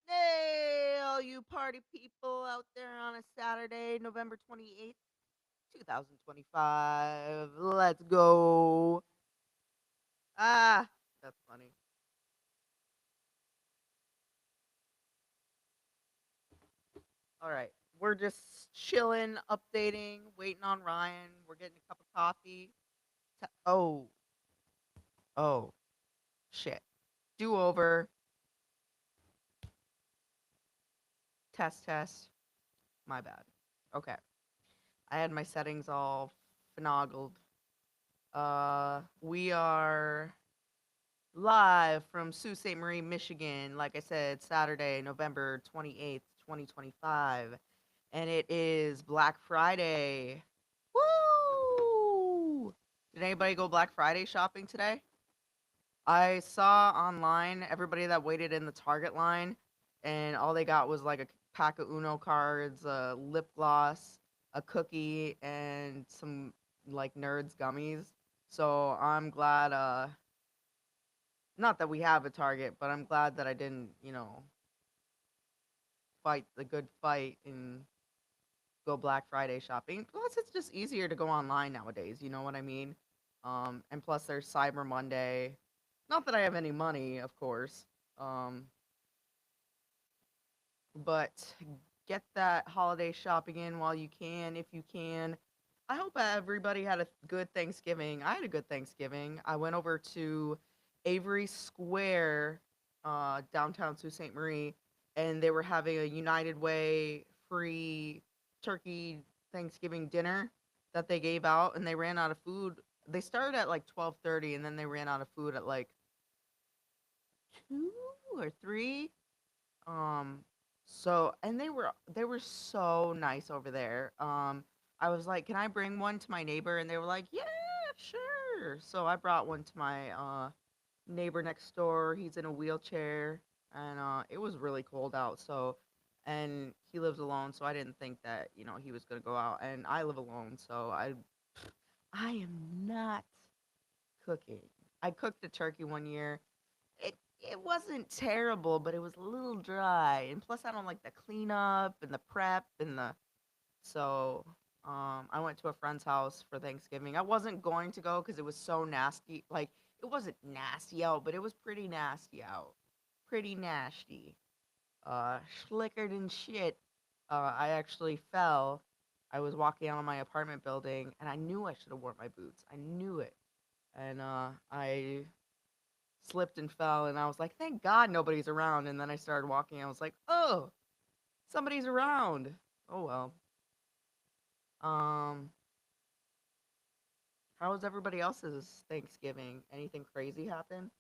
Hey, all you party people out there on a Saturday, November 28th, 2025. Let's go. Ah, that's funny. All right. We're just chilling, updating, waiting on Ryan. We're getting a cup of coffee. Oh, oh, shit. Do over. Test, test. My bad. Okay. I had my settings all finagled. We are live from Sault Ste. Marie, Michigan. Like I said, Saturday, November 28th, 2025. And it is Black Friday. Woo! Did anybody go Black Friday shopping today? I saw online everybody that waited in the Target line, and all they got was like a pack of Uno cards, a lip gloss, a cookie, and some like Nerds gummies. So I'm glad, not that we have a Target, but I'm glad that I didn't, fight the good fight and go Black Friday shopping. Plus, it's just easier to go online nowadays. You know what I mean? And plus, there's Cyber Monday. Not that I have any money, of course. Um, but get that holiday shopping in while you can, if you can. I hope everybody had a good Thanksgiving. I had a good Thanksgiving. I went over to Avery Square, downtown Sault Ste. Marie, and they were having a United Way free turkey Thanksgiving dinner that they gave out, and they ran out of food. They started at like 12:30, and then they ran out of food at like 2 or 3. um, so and they were so nice over there. I was like, "Can I bring one to my neighbor?" And they were like, "Yeah, sure." So I brought one to my neighbor next door. He's in a wheelchair, and it was really cold out. So, and he lives alone, so I didn't think that he was gonna go out. And I live alone, so I am not cooking. I cooked a turkey one year. It wasn't terrible, but it was a little dry. And plus I don't like the cleanup and the prep and the so I went to a friend's house for Thanksgiving. I wasn't going to go cuz it was so nasty. Like it wasn't nasty out, but it was pretty nasty out. Pretty nasty. Slickered and shit. I actually fell. I was walking out of my apartment building and I knew I should have worn my boots. I knew it. And I slipped and fell, and I was like, thank God nobody's around. And then I started walking. I was like, oh, somebody's around. Oh well. Um, how was everybody else's Thanksgiving? Anything crazy happen?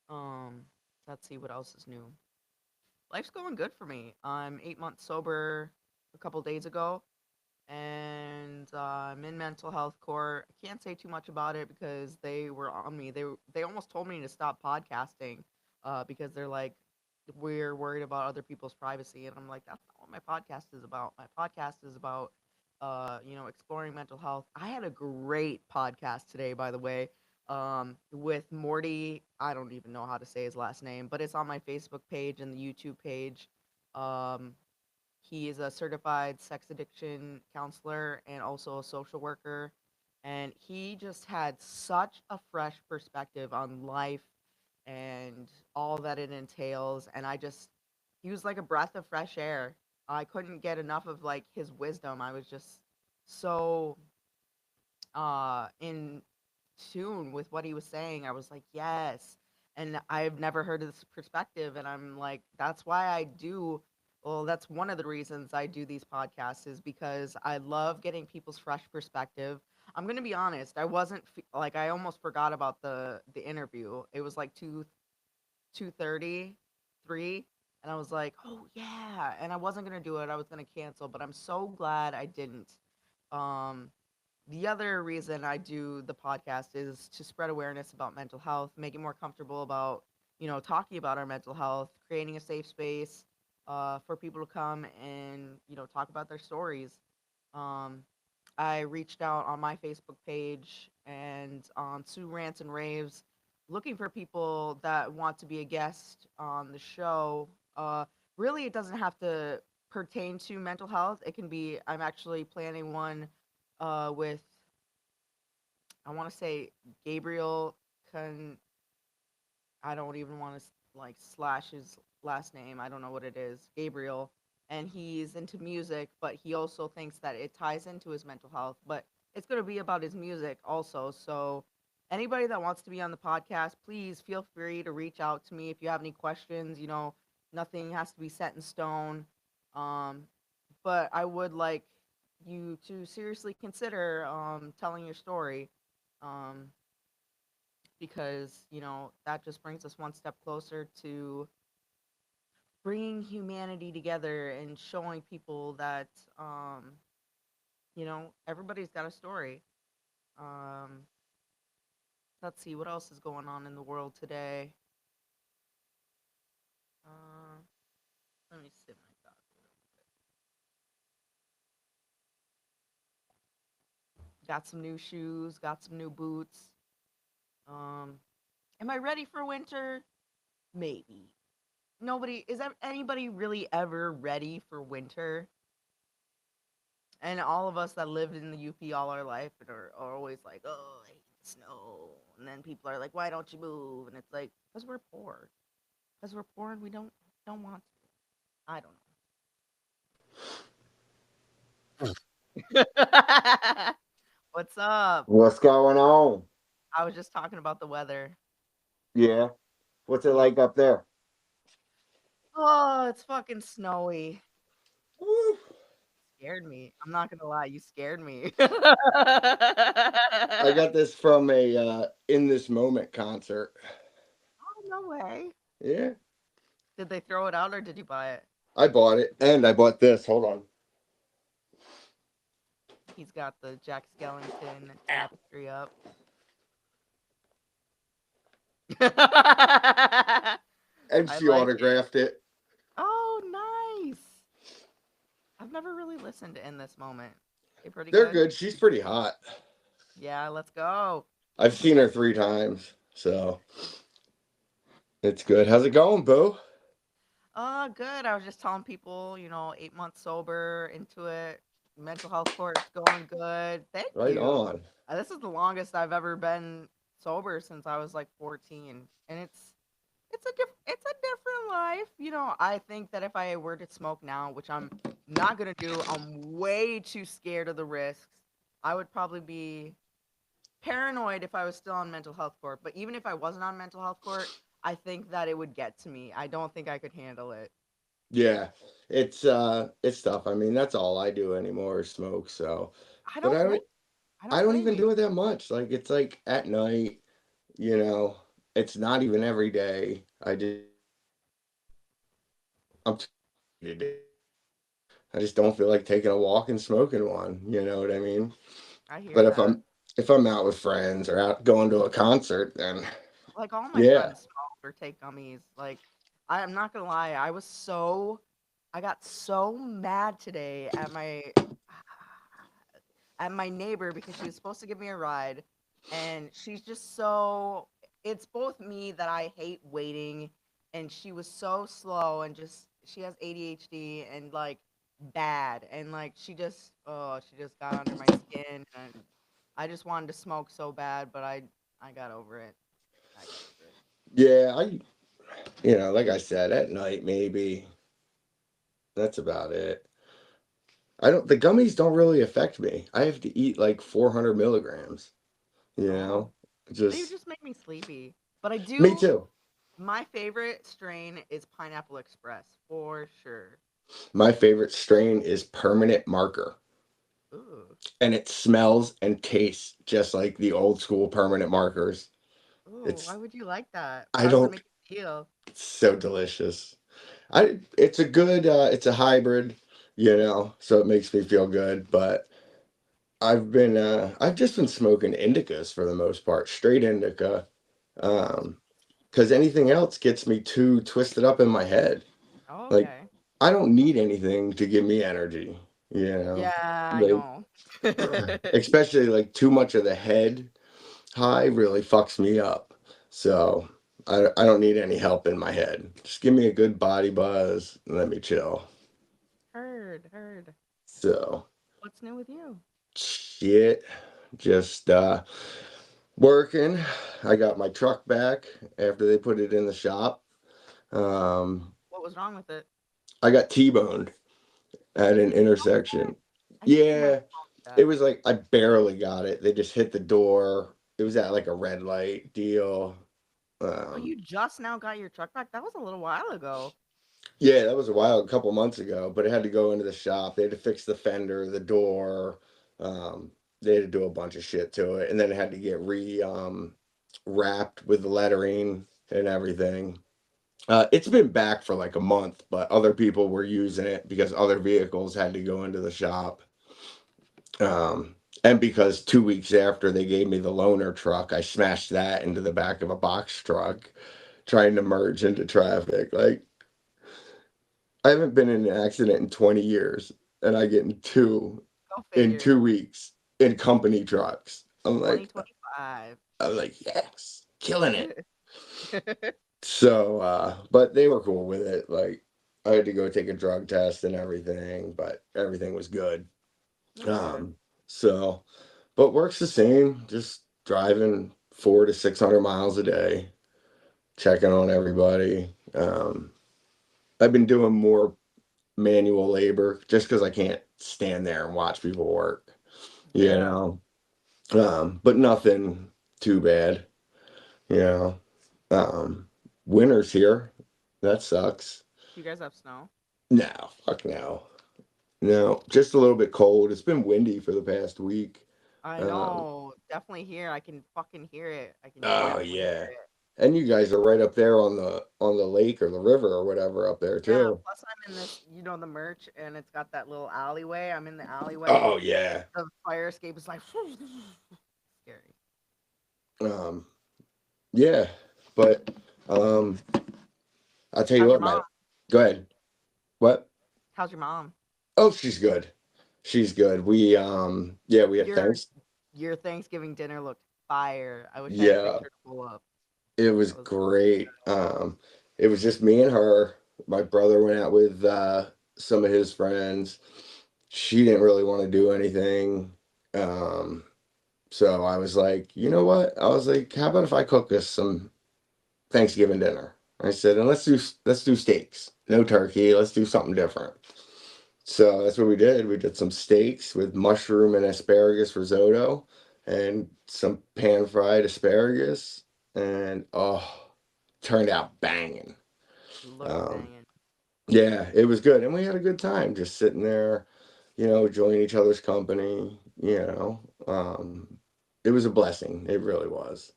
Um, let's see what else is new. Life's going good for me. I'm 8 months sober a couple days ago, and I'm in mental health court. I can't say too much about it because they were on me. They almost told me to stop podcasting, because they're like, we're worried about other people's privacy, and I'm like, that's not what my podcast is about. My podcast is about, exploring mental health. I had a great podcast today, by the way, with Morty. I don't even know how to say his last name, but it's on my Facebook page and the YouTube page. Um, he is a certified sex addiction counselor and also a social worker. And he just had such a fresh perspective on life and all that it entails. And he was like a breath of fresh air. I couldn't get enough of like his wisdom. I was just so in tune with what he was saying. I was like, yes. And I've never heard of this perspective. And I'm like, that's why I do. Well, that's one of the reasons I do these podcasts is because I love getting people's fresh perspective. I'm gonna be honest. I wasn't like I almost forgot about the interview. It was like 2:30, 3, and I was like, oh yeah. And I wasn't gonna do it. I was gonna cancel, but I'm so glad I didn't. Um, the other reason I do the podcast is to spread awareness about mental health, make it more comfortable about talking about our mental health, creating a safe space for people to come and, talk about their stories. Um, I reached out on my Facebook page and on Sue Rants and Raves looking for people that want to be a guest on the show. Really, it doesn't have to pertain to mental health. It can be, I'm actually planning one with, I want to say, Gabriel I don't even want to like slash his last name. I don't know what it is. Gabriel, and he's into music, but he also thinks that it ties into his mental health. But it's going to be about his music also. So anybody that wants to be on the podcast, please feel free to reach out to me if you have any questions. Nothing has to be set in stone. Um, but I would like you to seriously consider telling your story. Um, because that just brings us one step closer to bringing humanity together and showing people that everybody's got a story. um let's see what else is going on in the world today. uh Let me sit my thoughts. Got some new shoes, got some new boots. Am I ready for winter? Maybe. Nobody is anybody really ever ready for winter? And all of us that lived in the UP all our life and are always like, "Oh, I hate the snow." And then people are like, "Why don't you move?" And it's like, "Cause we're poor. Cause we're poor and we don't want to." I don't know. What's up? What's going on? I was just talking about the weather. Yeah. What's it Yeah. like up there? Oh, it's fucking snowy. Woo. Scared me. I'm not gonna lie, you scared me. I got this from a In This Moment concert. Oh, no way. Yeah. Did they throw it out or did you buy it? I bought it and I bought this. Hold on. He's got the Jack Skellington tapestry up. I And she like it. autographed it. Oh, nice. I've never really listened to In This Moment. They pretty They're good? good. She's pretty hot. Yeah, let's go. I've seen her 3 times. So it's good. How's it going, Boo? Good. I was just telling people, 8 months sober into it. Mental health course going good. Thank Right you. on. This is the longest I've ever been sober since I was like 14, and it's a different life. I think that if I were to smoke now, which I'm not gonna do, I'm way too scared of the risks. I would probably be paranoid if I was still on mental health court. But even if I wasn't on mental health court, I think that it would get to me. I don't think I could handle it. Yeah. It's tough. I mean, that's all I do anymore is smoke, so I but don't blame I I don't don't blame even you. do it that much. Like it's like at night, you know, it's not even every day. I'm too lazy to do it. I just don't feel like taking a walk and smoking one. You know what I mean? I hear But that. if I'm out with friends or out going to a concert, then Like all my yeah, friends smoke or take gummies. Like I'm not gonna lie, I got so mad today at my neighbor because she was supposed to give me a ride, and she's just so, it's both me that I hate waiting, and she was so slow, and just she has ADHD and like bad, and like she just got under my skin, and I just wanted to smoke so bad, but I got over it. I got over it. yeah, like I said, at night maybe that's about it. I don't. The gummies don't really affect me. I have to eat like 400 milligrams. You Oh, know, they just just make me sleepy. But I me do, too. my favorite strain is Pineapple Express for sure. My favorite strain is permanent marker. Ooh. And it smells and tastes just like the old school permanent markers. Ooh, why It's would you like that? I How does it don't make you feel? it's so delicious. I it's a good it's a hybrid, so it makes me feel good, but I've just been smoking indicas for the most part, straight indica. Um because anything else gets me too twisted up in my head. Oh, Like, okay. I don't need anything to give me energy, you know? Yeah, I Like, know. especially like too much of the head high really fucks me up. So I don't need any help in my head. Just give me a good body buzz and let me chill. Heard, heard. So What's new with you? shit. Just working. I got my truck back after they put it in the shop. Um What was wrong with it? I got T-boned at You an got intersection. that? I think you might Yeah, have told me it that. was like I barely got it. They just hit the door. It was at like a red light deal. Oh, Um you just now got your truck back? That was a little while ago. Yeah, that was a couple months ago, but it had to go into the shop. They had to fix the fender, the door. Um, they had to do a bunch of shit to it, and then it had to get wrapped with the lettering and everything. It's been back for like a month, but other people were using it because other vehicles had to go into the shop. And because 2 weeks after they gave me the loaner truck, I smashed that into the back of a box truck, trying to merge into traffic. Like, I haven't been in an accident in 20 years, and I get in two Go in figure. 2 weeks in company trucks. 2025. I'm like, yes, killing it. So, but they were cool with it. Like, I had to go take a drug test and everything, but everything was good. That's good. Um, so, but works the same, just driving 400 to 600 miles a day, checking on everybody. I've been doing more manual labor just because I can't stand there and watch people work, you Yeah. know. But nothing too bad, you know. Um, Winter's here. That sucks. You guys have snow? No, fuck no. No, just a little bit cold. It's been windy for the past week. I Um, know. Definitely here. I can fucking hear it. I can oh definitely yeah. hear it. And you guys are right up there on the lake or the river or whatever up there Yeah, too. plus I'm in this, the merch, and it's got that little alleyway. I'm in the alleyway. Oh yeah. The fire escape is like scary. Um, yeah. But um I'll tell you How's your what, mom? man. Go ahead. What? How's your mom? Oh, she's good. She's good. We yeah, we had Your thanks. your Thanksgiving dinner looked fire. I wish I had a Yeah, picture to pull up. it was That was great. It was just me and her. My brother went out with some of his friends. She didn't really want to do anything. Um, so I was like, you know what? I was like, how about if I cook us some Thanksgiving dinner? I said, and let's do steaks. No turkey. Let's do something different. So that's what we did. We did some steaks with mushroom and asparagus risotto and some pan fried asparagus. And oh, turned out banging. looked Um, banging. yeah, it was good. And we had a good time just sitting there, enjoying each other's company. It was a blessing. It really was.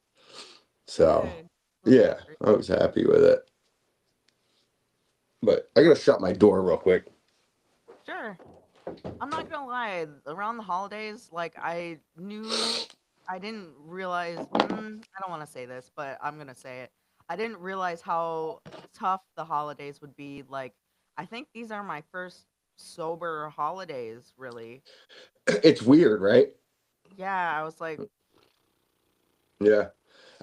So, Good. Well, yeah, that's great. I was happy with it. But I gotta What? shut my door real quick. Sure. I'm not gonna lie. Around the holidays, like I didn't realize. I don't want to say this, but I'm gonna say it. I didn't realize how tough the holidays would be. Like, I think these are my first sober holidays, really. It's weird, right? Yeah, I was like, Yeah.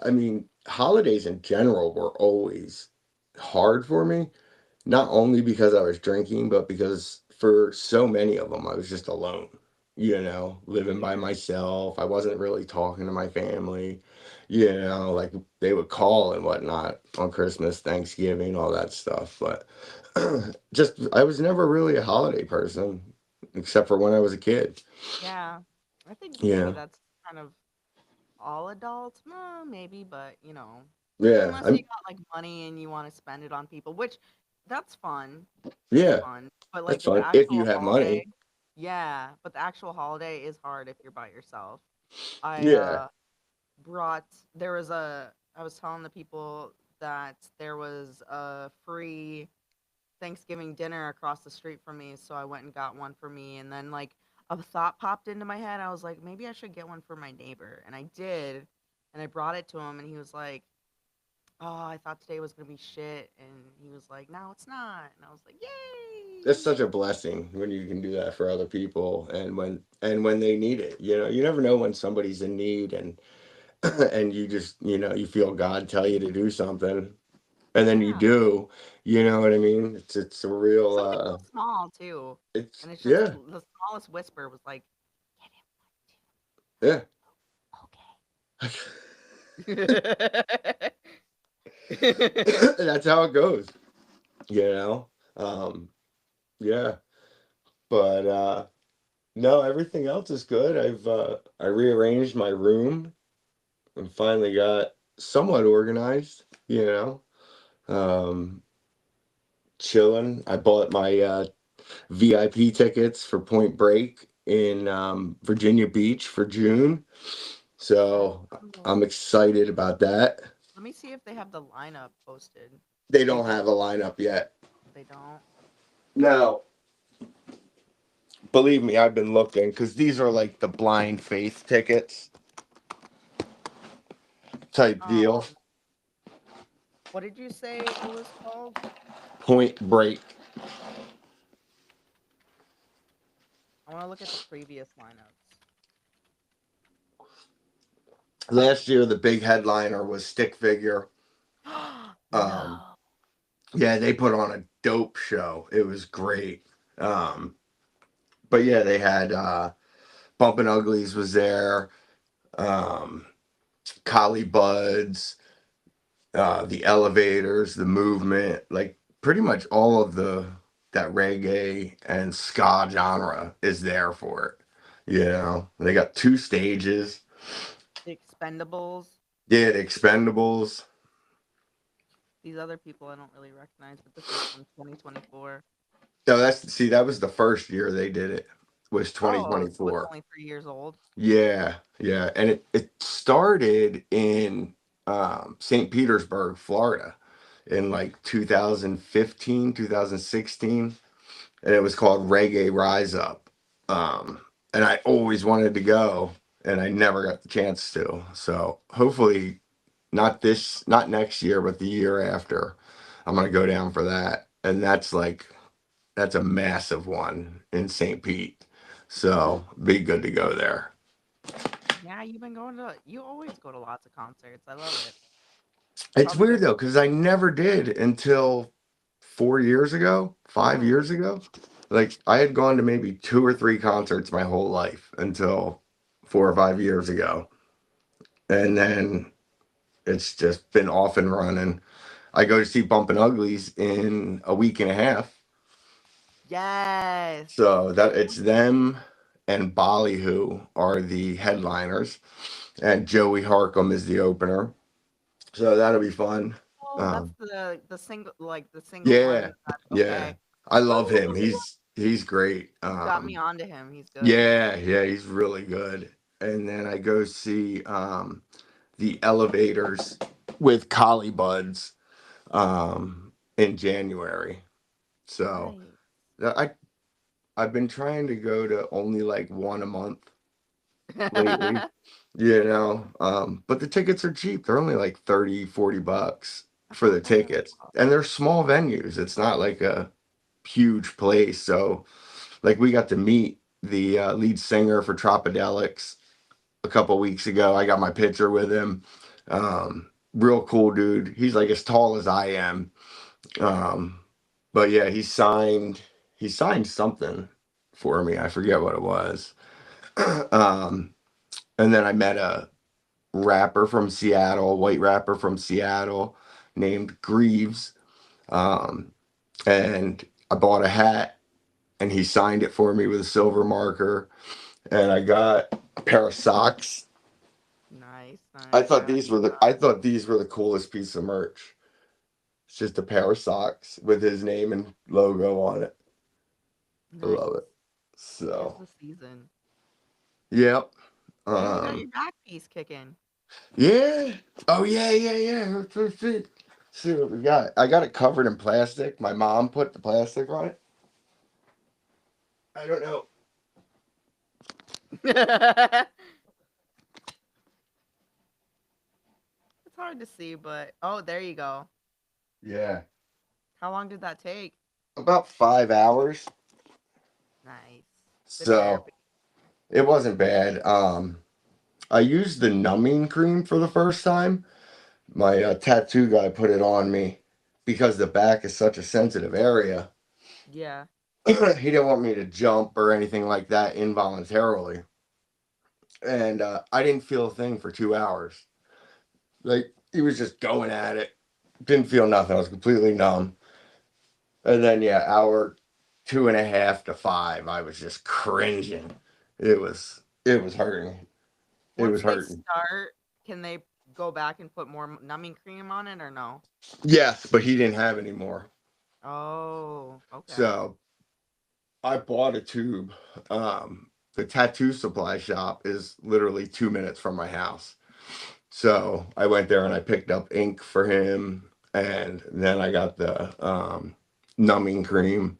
I mean, holidays in general were always hard for me, not only because I was drinking, but because for so many of them, I was just alone, living by weird. myself. I wasn't really talking to my family, like they would call and whatnot on Christmas, Thanksgiving, all that stuff. But just, I was never really a holiday person, except for when I was a kid. Yeah, I think maybe Yeah. that's kind of all adults, maybe, but Yeah. unless you got like money and you want to spend it on people, which that's fun. It's Yeah. fun, but like That's the fun if you actual have holiday, money. yeah, but the actual holiday is hard if you're by yourself. I Yeah. brought there was a I was telling the people that there was a free Thanksgiving dinner across the street from me, so I went and got one for me, and then like a thought popped into my head. I was like, maybe I should get one for my neighbor, and I did, and I brought it to him, and he was like, oh, I thought today was gonna be shit, and he was like, no, it's not, and I was like, It's yay. such a blessing when you can do that for other people, and when they need it. You know, you never know when somebody's in need, and and you just, you feel God tell you to do something, and then you Yeah, do. You know what I mean? It's a real something so small too, it's and it's just yeah, the smallest whisper was like, get yeah. him one too. Okay. That's how it goes. You know. Um, yeah, but no, everything else is good. I rearranged my room and finally got somewhat organized. Chilling. I bought my VIP tickets for Point Break in Virginia Beach for June. So I'm Oh. excited about that. Let me see if they have the lineup posted. They They don't don't. have a lineup yet. They don't. No, believe me, I've been looking because these are like the blind faith tickets type deal. Um, what did you say it was called? Point Break. I want to look at the previous lineups. Last year, the big headliner was Stick Figure. Um, No. yeah, they put on a dope show. It was great. Um, but yeah, they had Bumpin' Uglies was there, um, Collie Buds, the Elevators, the Movement, like pretty much all of the that reggae and ska genre is there for it. They got two stages. The Expendables. Yeah, the Expendables. These other people I don't really recognize, but this is from 2024. No, that was the first year they did it. Was Oh, so it's 2024. only 3 years old. Yeah, yeah, and it started in St. Petersburg, Florida, in like 2015, 2016, and it was called Reggae Rise Up. And I always wanted to go, and I never got the chance to. So hopefully, not next year, but the year after, I'm gonna go down for that. And that's a massive one in St. Pete. So be good to go there. Yeah, you've been going to. You always go to lots of concerts. I love it. It's Probably weird go. though, because I never did until 4 years ago, 5 years Really? ago. Like I had gone to maybe two or three concerts my whole life until 4 or 5 years ago. And then it's just been off and running. I go to see Bumpin' Uglies in a week and a half. Yes. So that it's them and Ballyhoo are the headliners, and Joey Harcum is the opener. So that'll be fun. Oh, that's Um, the single, like the single yeah, one. That, yeah. okay. I love him. Ooh, He's great. you got me onto him. He's good. Yeah, yeah, he's really good. And then I go see the Elevators with Collie Buds in January. So Nice. I I've been trying to go to only like one a month lately, but the tickets are cheap. They're only like 30, $40 That's for not the bad. tickets. And they're small venues. It's not like a huge place. So like we got to meet the lead singer for Tropodelics a couple weeks ago. I got my picture with him. Real cool dude. He's like as tall as I am. Um, but yeah, he signed something for me. I forget what it was. um, and then I met a rapper from Seattle, white rapper from Seattle named Greaves. Um, and I bought a hat and he signed it for me with a silver marker. And I got a pair of socks. Nice, I nice. thought these were the coolest piece of merch. It's just a pair of socks with his name and logo on it. I love it. Nice. Tis So, the season. yep. And you got Um, your back piece kicking. yeah. Oh yeah, yeah, yeah. See what we got. I got it covered in plastic. My mom put the plastic on it. I don't know. It's It's hard to see, but oh, there you go. Yeah, How long did that take? about 5 hours. Nice. The So therapy. it wasn't bad. I used the numbing cream for the first time. My tattoo guy put it on me because the back is such a sensitive area. Yeah. He didn't want me to jump or anything like that involuntarily. And I didn't feel a thing for 2 hours. Like, he was just going at it. Didn't feel nothing. I was completely numb. And then, yeah, hour two and a half to five, I was just cringing. It was hurting. It was Once they hurting. start, can they go back and put more numbing cream on it or no? Yes, but he didn't have any more. Oh, okay. So I bought a tube. The tattoo supply shop is literally 2 minutes from my house. So I went there and I picked up ink for him, and then I got the numbing cream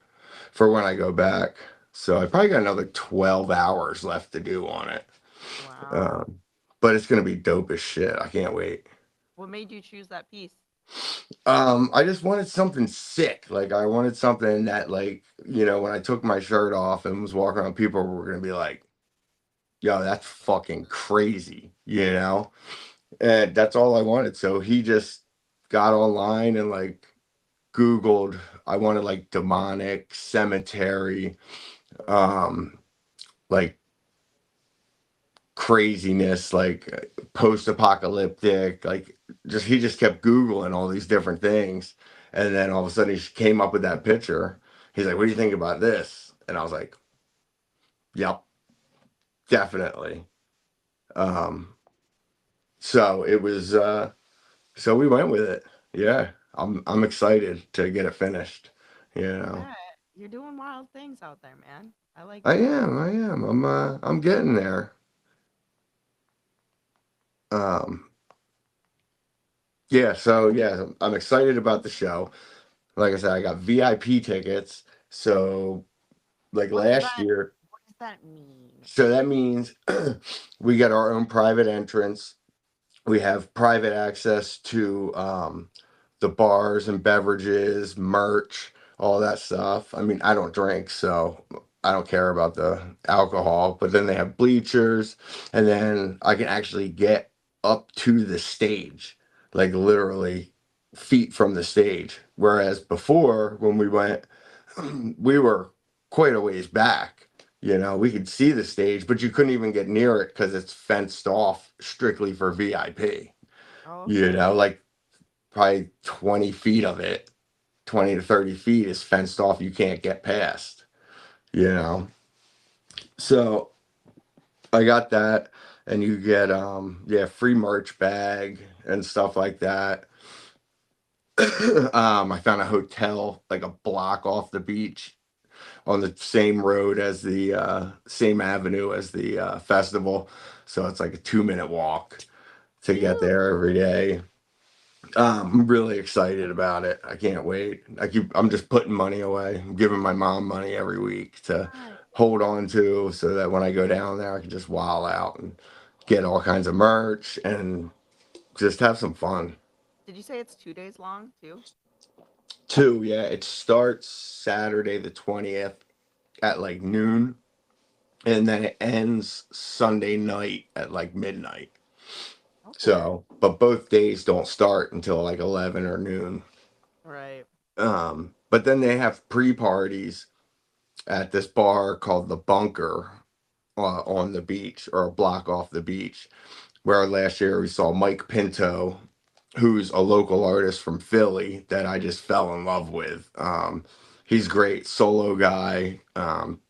for when I go back. So I probably got another 12 hours left to do on it. Wow. Um, but it's gonna be dope as shit. I can't wait. What made you choose that piece? I just wanted something sick. Like I wanted something that, like, when I took my shirt off and was walking around, people were gonna be like, "Yo, that's fucking crazy." And that's all I wanted. So he just got online and like Googled. I wanted like demonic cemetery, um, like craziness, like post-apocalyptic, like just he just kept Googling all these different things, and then all of a sudden he came up with that picture. He's like, "What do you think about this?" And I was like, "Yep, definitely." Um, so it was. So we went with it. Yeah, I'm excited to get it finished. You I know, bet. You're doing wild things out there, man. I like I it. am. I am. I'm getting there. Um, yeah. So yeah, I'm excited about the show. Like I said, I got VIP tickets. So like What's last that? year, What does that mean? so that means we get our own private entrance. We have private access to the bars and beverages, merch, all that stuff. I mean, I don't drink, so I don't care about the alcohol. But then they have bleachers, and then I can actually get up to the stage, like literally feet from the stage. Whereas before, when we went, we were quite a ways back. We could see the stage, but you couldn't even get near it because it's fenced off strictly for VIP. Oh, okay. Like probably 20 feet of it, 20 to 30 feet is fenced off. You can't get past, you know? So I got that, and you get, yeah, free merch bag and stuff like that. I found a hotel like a block off the beach on the same road as the same avenue as the festival. So it's like a 2 minute walk to get Cute. there every day. I'm really excited about it. I can't wait. I'm just putting money away. I'm giving my mom money every week to Nice. hold on to so that when I go down there, I can just wild out and get all kinds of merch and just have some fun. Did you say it's 2 days long too? Two, yeah, it starts Saturday the 20th at like noon, and then it ends Sunday night at like midnight. Okay. So, but both days don't start until like 11 or noon. Right. But then they have pre-parties at this bar called the Bunker on the beach or a block off the beach. Where last year we saw Mike Pinto, who's a local artist from Philly that I just fell in love with. He's great, solo guy,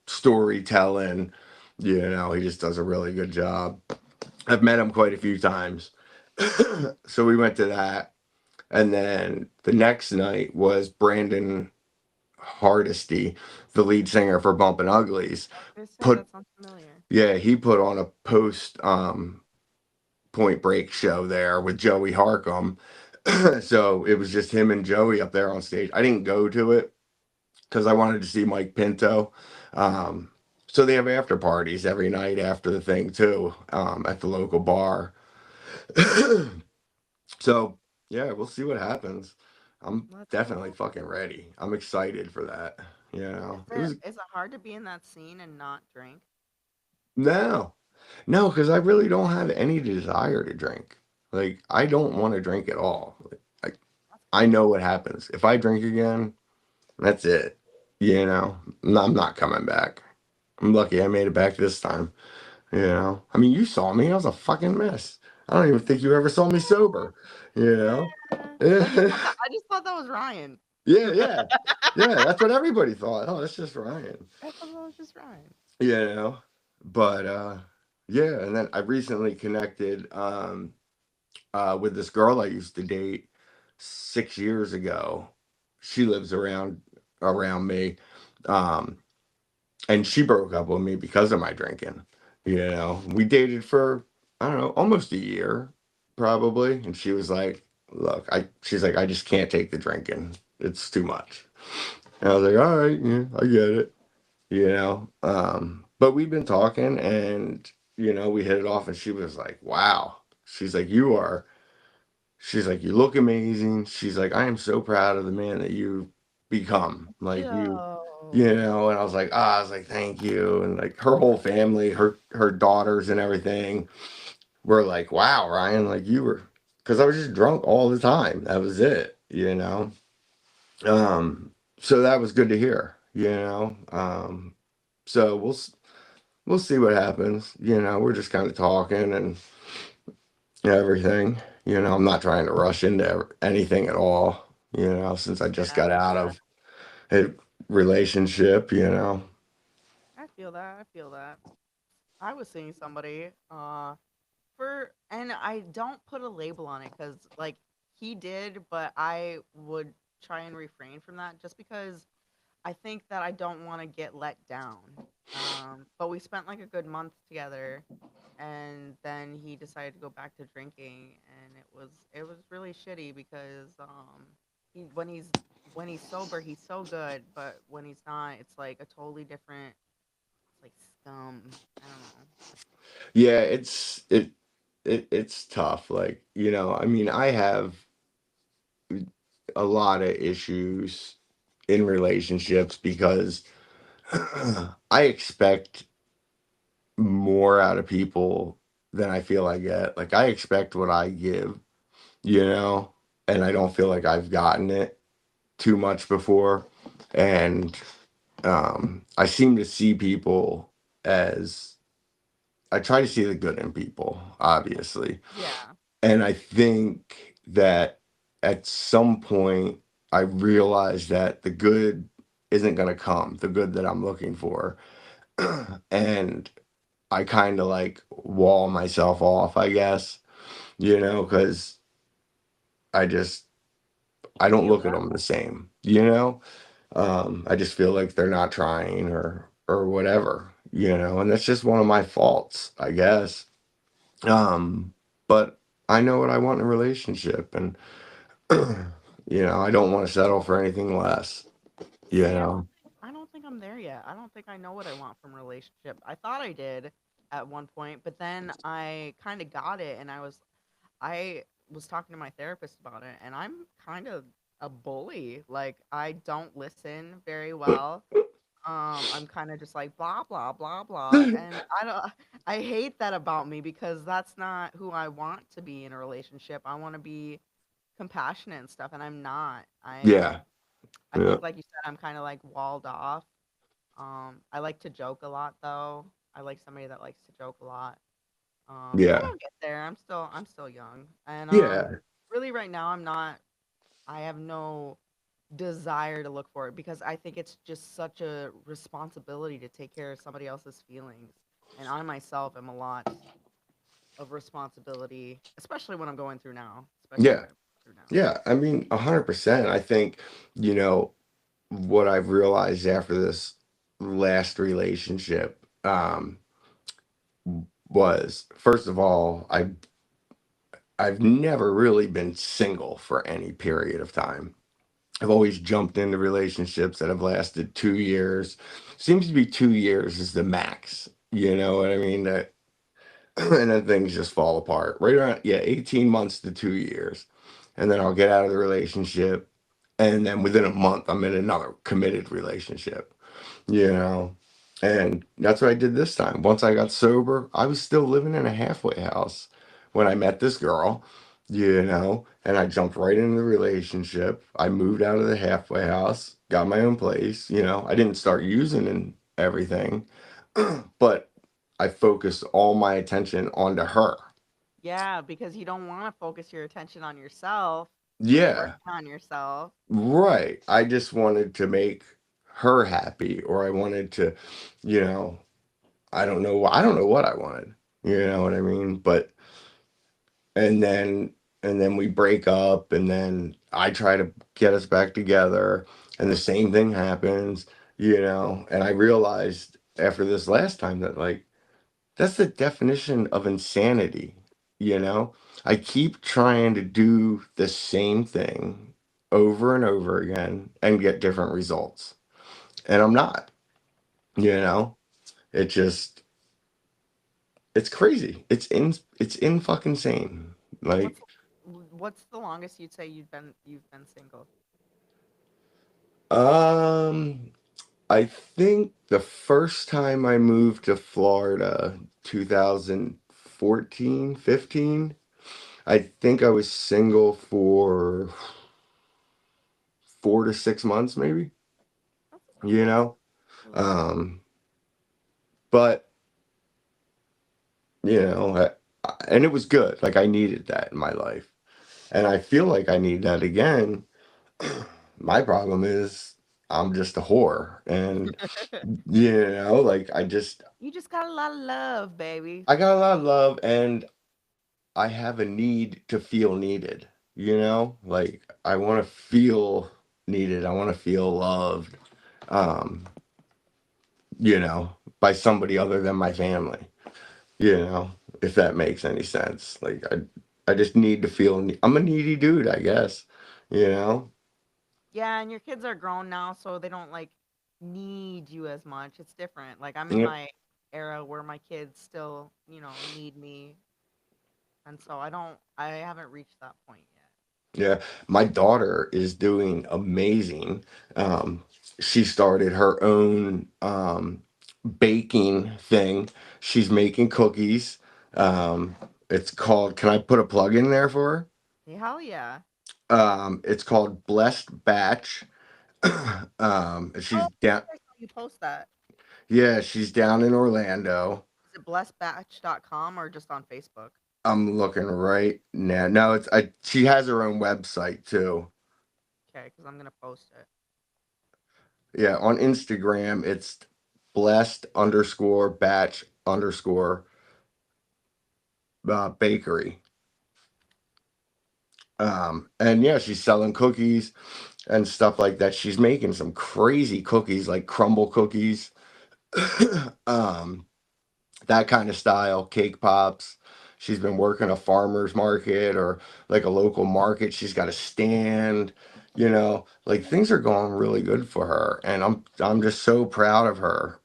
storytelling. He just does a really good job. I've met him quite a few times. So we went to that. And then the next night was Brandon Hardesty, the lead singer for Bumpin' Uglies, I was gonna say put that sounds familiar. yeah, he put on a post Point Break show there with Joey Harcum. So it was just him and Joey up there on stage. I didn't go to it because I wanted to see Mike Pinto. Um, so they have after parties every night after the thing too, at the local bar. So yeah, we'll see what happens. I'm Let's definitely hope. fucking ready. I'm excited for that. You know, it was Is it hard to be in that scene and not drink? no, no, because I really don't have any desire to drink. Like I don't want to drink at all. Like That's I good. know what happens if I drink again. That's it. You know, I'm not coming back. I'm lucky I made it back this time. You know, I mean, you saw me. I was a fucking mess. I don't even think you ever saw me sober. You know. Yeah. I just thought that was Ryan. Yeah, yeah, yeah. That's what everybody thought. Oh, that's just Ryan. I thought that was just Ryan. You know, but yeah. And then I recently connected with this girl I used to date 6 years ago. She lives around me, um, and she broke up with me because of my drinking. You know, we dated for I don't know, almost a year, probably, and she was like, "Look, she's like, I just can't take the drinking. It's too much." And I was like, all right, yeah, I get it, you know. But we've been talking and, we hit it off and she was like, wow. She's like, she's like, you look amazing. She's like, I am so proud of the man that you've become. Like Yo. and I was like, thank you. And like her whole family, her daughters and everything were like, wow, Ryan, like you were, because I was just drunk all the time. That was it, you know. So that was good to hear, you know. So we'll see what happens. You know, we're just kind of talking and everything. You know, I'm not trying to rush into anything at all. You know, since I just Yeah, got out of a relationship. You know. I feel that. I feel that. I was seeing somebody and I don't put a label on it cuz like he did, but I would try and refrain from that just because I think that I don't want to get let down. But we spent like a good month together, and then he decided to go back to drinking, and it was really shitty because he when he's sober he's so good, but when he's not, it's like a totally different. It's like scum. I don't know. Yeah, it's tough. Like I mean, I have a lot of issues in relationships because I expect more out of people than I feel I get. Like I expect what I give, you know, and I don't feel like I've gotten it too much before. And I seem to see people as I try to see the good in people, obviously. Yeah, And I think that at some point I realized that the good isn't going to come, the good that I'm looking for. And I kind of like wall myself off, I guess, because I just I I don't feel look at that. them the same, you know. I just feel like they're not trying or whatever, and that's just one of my faults, I guess. But I know what I want in a relationship, and I don't want to settle for anything less, you See, know. I don't think I'm there yet. I don't think I know what I want from a relationship. I thought I did at one point, but then I kind of got it, and I was talking to my therapist about it, and I'm kind of a bully. Like I don't listen very well. I'm kind of just like blah blah blah blah, and I don't. I hate that about me because that's not who I want to be in a relationship. I want to be compassionate and stuff, and I'm not. Yeah, I yeah, think, like you said, I'm kind of like walled off. I like to joke a lot, though. I like somebody that likes to joke a lot. But yeah, I'll get there. I'm still young, and yeah, really right now I'm not. I have no desire to look for it because I think it's just such a responsibility to take care of somebody else's feelings, and I myself am a lot of responsibility, especially when I'm going through now. Especially yeah, what I'm going through now. yeah. I mean, 100%. I think you know what I've realized after this last relationship was first of all, I've never really been single for any period of time. I've always jumped into relationships that have lasted 2 years. Seems to be 2 years is the max. You know what I mean? and then things just fall apart. Right around, yeah, 18 months to 2 years. And then I'll get out of the relationship. And then within a month, I'm in another committed relationship, you know? And that's what I did this time. Once I got sober, I was still living in a halfway house when I met this girl, and I jumped right into the relationship. I moved out of the halfway house, got my own place. I didn't start using and everything, but I focused all my attention onto her. Yeah, because you don't want to focus your attention on yourself when you're Yeah, working on yourself. right. I just wanted to make her happy, or I wanted to, you know, I don't know what I wanted. You know what I mean? But and then and then we break up, and then I try to get us back together, and the same thing happens. And I realized after this last time that, like, that's the definition of insanity, you know? I keep trying to do the same thing over and over again and get different results. And I'm not, you know? It just it's crazy. It's in fucking sane. What's Like, what's the longest you'd say you've been single? um I think the first time I moved to Florida, 2014, 15, I think I was single for 4 to 6 months, maybe, That's you cool. know? I love that. Um, but, and it was good. Like, I needed that in my life. And I feel like I need that again. My problem is I'm just a whore. And, like, You just got a lot of love, baby. I got a lot of love, and I have a need to feel needed, Like, I want to feel needed. I want to feel loved, um, by somebody other than my family, you know, if that makes any sense. Like, I just need to feel, I'm a needy dude, I guess, you know? Yeah, and your kids are grown now, so they don't like need you as much. It's different. Like I'm in Yep. my era where my kids still, need me, and so I haven't reached that point yet. Yeah. My daughter is doing amazing. Um, she started her own baking thing. She's making cookies. It's called, can I put a plug in there for her? Yeah, hell yeah. It's called Blessed Batch. Oh, She's down, I saw you post that. yeah, she's down in Orlando. Is it blessedbatch.com or just on Facebook? I'm looking right now. No, she has her own website too. Okay, because I'm gonna post it. Yeah, on Instagram, it's blessed underscore batch underscore bakery. And yeah, she's selling cookies and stuff like that. She's making some crazy cookies, like crumble cookies, um, that kind of style, cake pops. She's been working a farmer's market or like a local market. She's got a stand, like things are going really good for her. And I'm just so proud of her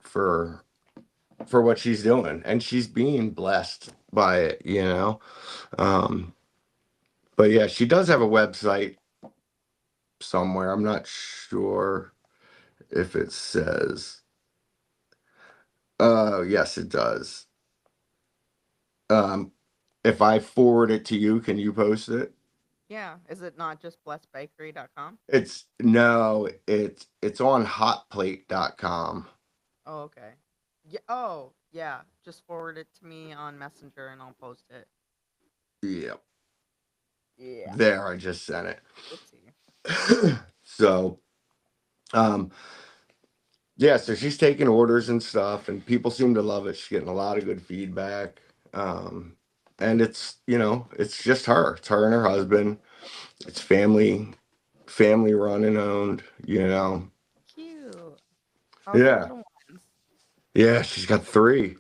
for what she's doing. And she's being blessed by it. Um, but yeah, she does have a website somewhere. I'm not sure if it says. Yes, it does. Um, if I forward it to you, can you post it? Yeah, is it not just blessedbakery.com? It's no, it's on hotplate.com. Oh, okay. Yeah. Oh, yeah. Just forward it to me on Messenger and I'll post it. Yep. Yeah. There, I just sent Let's see. it. So, um, yeah, so she's taking orders and stuff, and people seem to love it. She's getting a lot of good feedback. Um, and it's just her. It's her and her husband. It's family run and owned. Cute. How's the Yeah. little ones? Yeah, she's got three.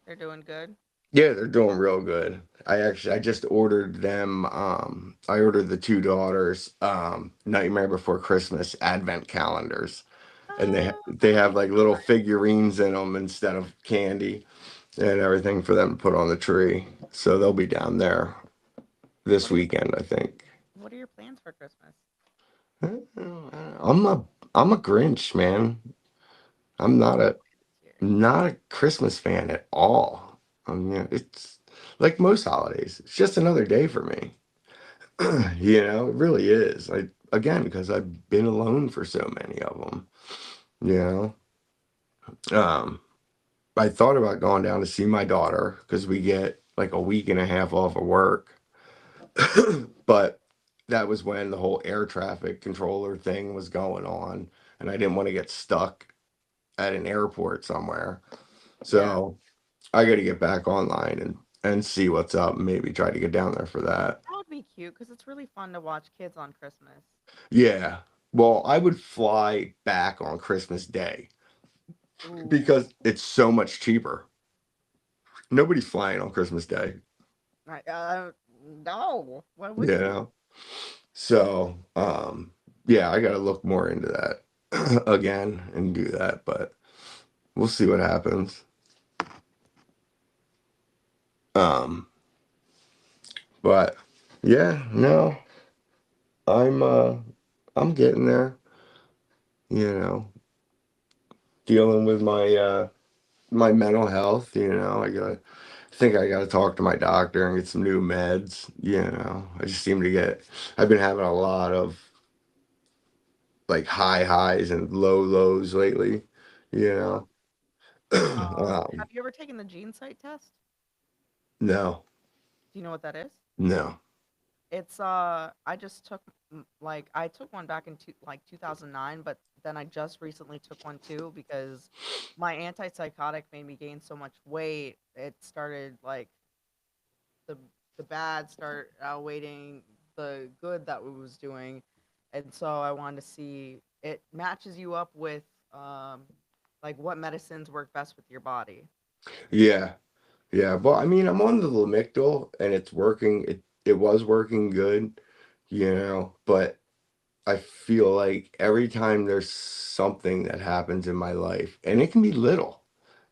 They're doing good. Yeah, they're doing real good. I just ordered them. I ordered the two daughters Nightmare Before Christmas advent calendars. and they have like little figurines in them instead of candy and everything for them to put on the tree. So they'll be down there this What are your weekend, I think. What are your plans for Christmas? I'm a I'm a Grinch, man. I'm What's not the a plan this year? not a Christmas fan at all. It's like most holidays. It's just another day for me. It really is. Again, because I've been alone for so many of them. You know, um, I thought about going down to see my daughter because we get like a week and a half off of work. But that was when the whole air traffic controller thing was going on, and I didn't want to get stuck at an airport somewhere. Yeah, So I got to get back online and see what's up. And maybe try to get down there for that. that would be cute because it's really fun to watch kids on Christmas. Yeah. Well, I would fly back on Christmas Day Ooh, because it's so much cheaper. Nobody's flying on Christmas Day, no. Why would you you? know? So, yeah, I got to look more into that again and do that, but we'll see what happens. Um, but yeah, no, I'm uh I'm getting there, you know, dealing with my mental health, I think I gotta talk to my doctor and get some new meds. I just seem to I've been having a lot of like high highs and low lows lately, you Uh, know. have you ever taken the gene site test? No, Do you know what that is? no. It's I just took like I took one back in 2009, but then I just recently took one too because my antipsychotic made me gain so much weight. It started like the the bad start outweighing the good that we was doing, and so I wanted to see it matches you up with like what medicines work best with your body. Yeah, yeah. Well, I mean, I'm on the Lamictal and it's working. It was working good, but I feel like every time there's something that happens in my life, and it can be little,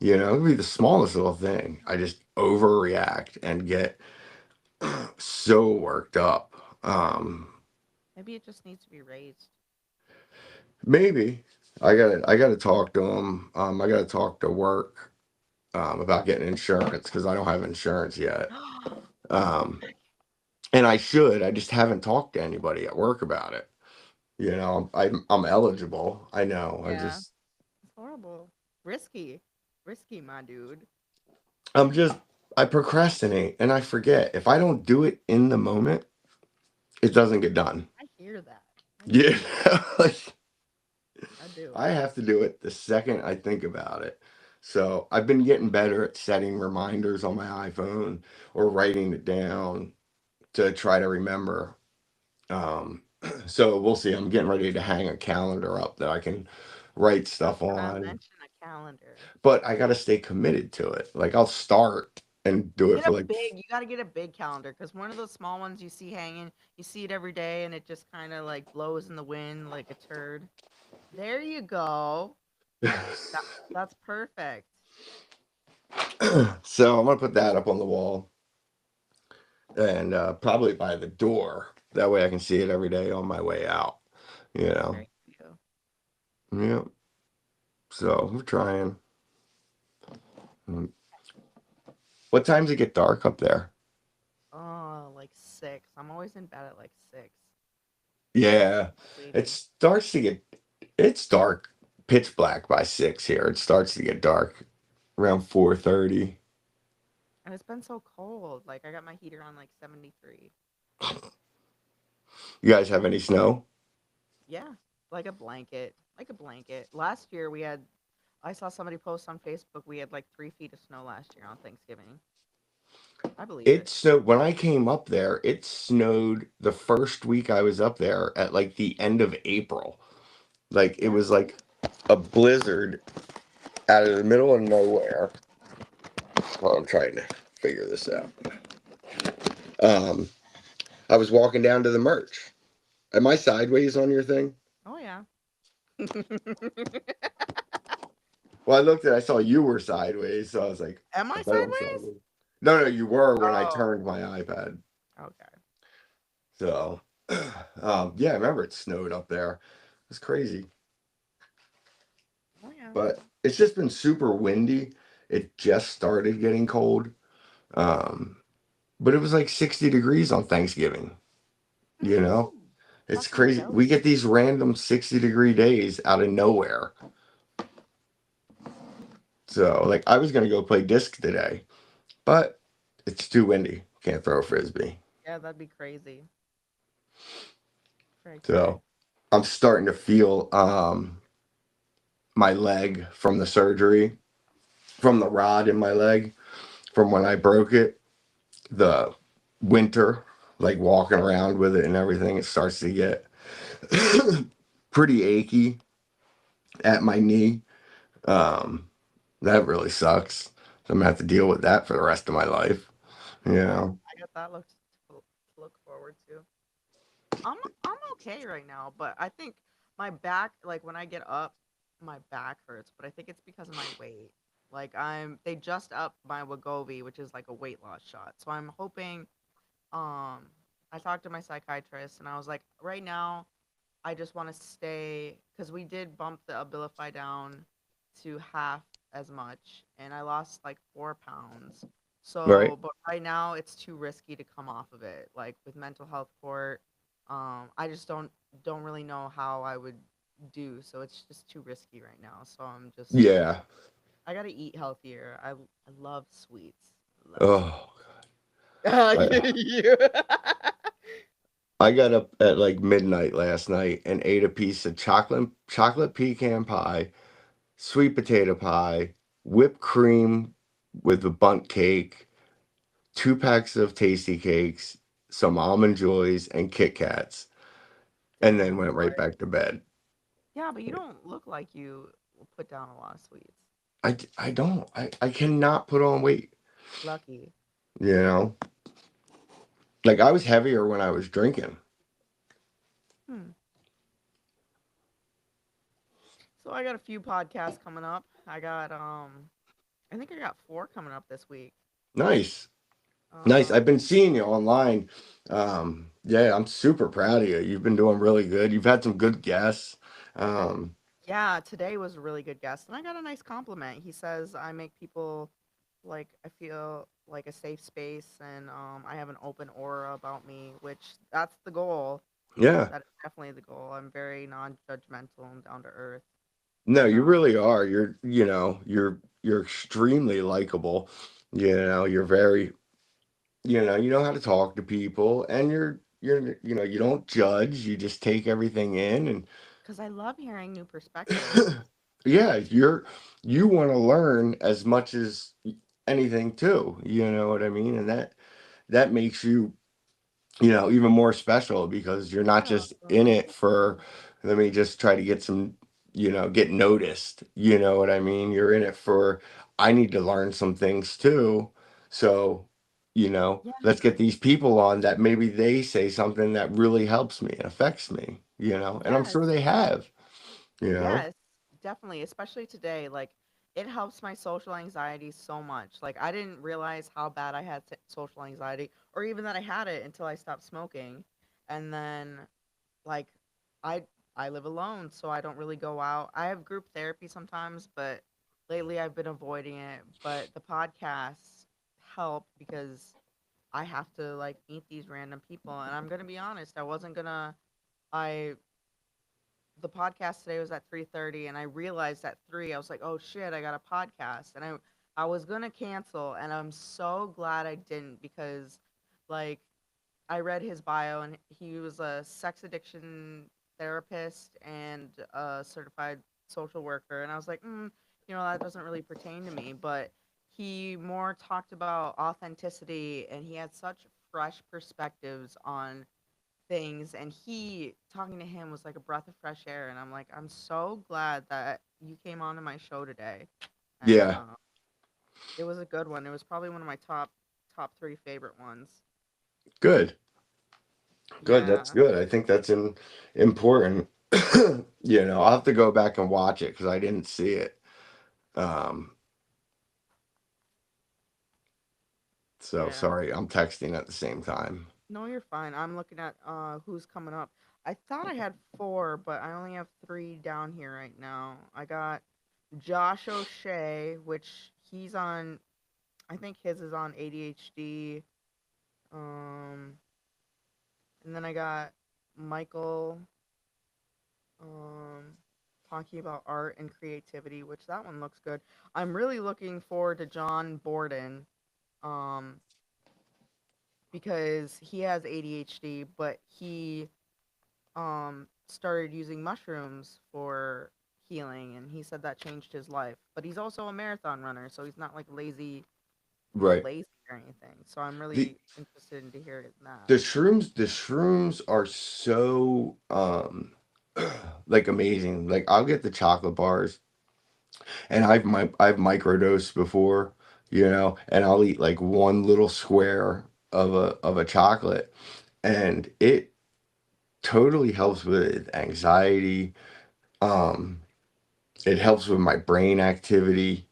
it can be the smallest little thing. I just overreact and get so worked up. Maybe it just needs to be raised. Maybe I gotta talk to them. I gotta talk to work about getting insurance because I don't have insurance yet. Um, and I should. I just haven't talked to anybody at work about it. I'm eligible. I know. Yeah, it's horrible, risky, risky, my dude. I'm just I procrastinate and I forget. If I don't do it in the moment, it doesn't get done. I hear that. I hear Yeah. that. Like, I do. I have to do it the second I think about it. So I've been getting better at setting reminders on my iPhone or writing it down to try to remember. Um, so we'll see. I'm getting ready to hang a calendar up that I can write I was stuff gonna on, mention a calendar. but I got to stay committed to it. Like I'll start and do it Get a for like, big. You got to get a big calendar because one of those small ones you see hanging, you see it every day, and it just kind of like blows in the wind like a turd. There you go. That that's perfect. so I'm gonna put that up on the wall and probably by the door. That way I can see it every day on my way out. You know. Great for you. Yeah. So we're trying. Mm. What times it get dark up there? Oh, like 6. I'm always in bed at like 6, Yeah. It waiting. starts to get it's dark, pitch black by 6 here. It starts to get dark around 4:30. And it's been so cold. Like I got my heater on like 73. You guys have any snow? Yeah, like a blanket, like a blanket. Last year we had. I saw somebody post on Facebook. We had like 3 feet of snow last year on Thanksgiving. I believe It it. snowed when I came up there. It snowed the first week I was up there at like the end of April. Like it Yeah. was like a blizzard out of the middle of nowhere. While I'm trying to figure this out. Um, I was walking down to the merch. Am I sideways on your thing? Oh yeah. Well, I looked at, I saw you were sideways, so I was like, Am I I bet I'm sideways? sideways. No, no, you were when I Oh, turned my iPad. okay. So, yeah, I remember it snowed up there. It's crazy, Oh yeah. but it's just been super windy. It just started getting cold. Um, but it was like 60 degrees on Thanksgiving. You know, Mm, it's fucking crazy. We jealous. get these random 60-degree days out of nowhere. So, like, I was gonna go play disc today, but it's too windy. Can't throw a frisbee. Yeah, that'd be crazy. Cray cray. So, I'm starting to feel my leg from the surgery, from the rod in my leg, from when I broke it. The winter, like walking around with it and everything, it starts to get pretty achy at my knee. Um, that really sucks. So I'm gonna have to deal with that for the rest of my life. You Yeah, know? I got that to look forward to. I'm I'm okay right now, but I think my back, like when I get up, my back hurts, but I think it's because of my weight. Like they just upped my Wegovy, which is like a weight loss shot. So I'm hoping I talked to my psychiatrist and I was like, right now I just want to stay because we did bump the Abilify down to half as much, and I lost like 4 pounds. Right? So, but right now it's too risky to come off of it. Like with mental health court, I just don't really know how I would do. So it's just too risky right now. So I'm just Yeah. I gotta eat healthier. I love sweets. I love sweets. Oh, I, You. I got up at like midnight last night and ate a piece of chocolate pecan pie, sweet potato pie, whipped cream with a bundt cake, 2 packs of tasty cakes, some almond joys, and Kit Kats, and then Damn, went right boy. back to bed. Yeah, but you don't look like you will put down a lot of sweets. I don't. I cannot put on weight. Lucky. You know, like I was heavier when I was drinking. Hmm. So I got a few podcasts coming up. I think I got four coming up this week. Nice. Nice. I've Um been seeing you online. Yeah, I'm super proud of you. You've been doing really good. You've had some good guests. Um, yeah, today was a really good guest and I got a nice compliment. He says I make people like I feel like a safe space and I have an open aura about me, which that's the goal. yeah. That is definitely the goal. I'm very non-judgmental and down to earth. No, And you really are. You're extremely likable. You're very, you know how to talk to people and you don't judge. You just take everything in and cuz I love hearing new perspectives. yeah, you want to learn as much as anything too. You know what I mean? And that makes you even more special because you're not Yeah, just in it for, let me just try to get some, get noticed. You know what I mean? You're in it for, I need to learn some things too. So, let's yeah. get these people on that maybe they say something that really helps me and affects me, and I'm Yes. sure they have, you know? Yes, definitely, especially today. Like, it helps my social anxiety so much. Like, I didn't realize how bad I had social anxiety, or even that I had it until I stopped smoking. And then, like, I I live alone, so I don't really go out. I have group therapy sometimes, but lately I've been avoiding it. But the podcasts help because I have to like meet these random people, and I'm gonna be honest, I wasn't gonna. I the podcast today was at 3:30 and I realized at 3 I was like, "Oh shit, I got a podcast." And I was going to cancel and I'm so glad I didn't because like I read his bio and he was a sex addiction therapist and a certified social worker and I was like, that doesn't really pertain to me, but he more talked about authenticity and he had such fresh perspectives on things and he talking to him was like a breath of fresh air and I'm like I'm so glad that you came on to my show today and Yeah. it was a good one. It was probably one of my top 3 favorite ones. Good. Good. That's Yeah. good. I think that's important. I'll have to go back and watch it because I didn't see it. Um, so Yeah. sorry, I'm texting at the same time. No, you're fine. I'm looking at who's coming up. I thought I had four, but I only have three down here right now. I got Josh O'Shea, which he's on. I think his is on ADHD. Um, and then I got Michael. Um, talking about art and creativity, which that one looks good. I'm really looking forward to John Borden. Um, because he has ADHD, but he started using mushrooms for healing, and he said that changed his life. But he's also a marathon runner, so he's not like Right. lazy or anything. So I'm The really interested in to hear that. the shrooms are so like amazing. Like I'll get the chocolate bars and I've microdosed before, and I'll eat like one little square of a chocolate and it totally helps with anxiety. Um it helps with my brain activity,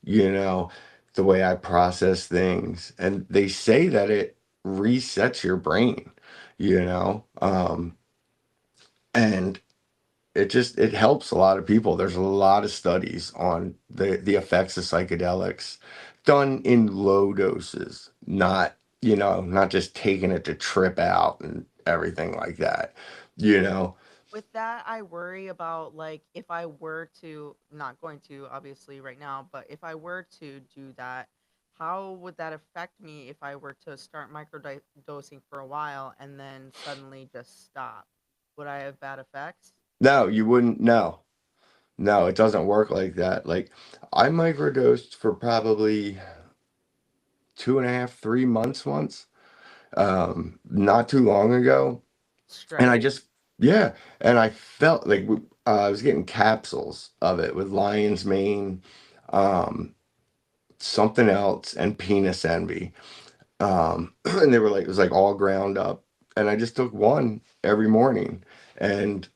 the way I process things. And they say that it resets your brain, and it helps a lot of people. There's a lot of studies on the effects of psychedelics done in low doses, not just taking it to trip out and everything like that, you know. With that, I worry about like if I were to, not going to obviously right now, but if I were to do that, how would that affect me if I were to start microdosing for a while and then suddenly just stop? Would I have bad effects? No, you wouldn't. No, no, it doesn't work like that. Like I microdosed for probably 2.5, 3 months once, not too long ago. And I Straight? just, yeah, and I felt like I was getting capsules of it with lion's mane, um, something else, and penis envy. And they were like, it was like all ground up. And I just took one every morning, and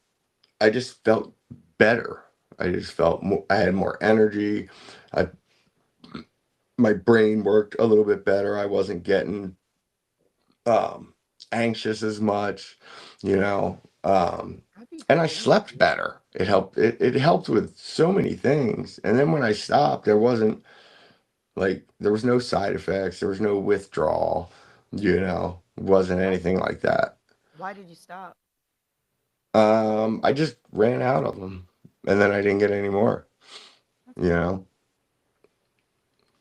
I just felt better. I just felt more, I had more energy. I My brain worked a little bit better. I wasn't getting um anxious as much, you know. That'd be And I slept crazy. better. It helped with so many things. And then when I stopped, there was no side effects, there was no withdrawal, it wasn't Why anything like that. why did you stop? I just ran out of them and then I didn't get any more, That's you crazy. know.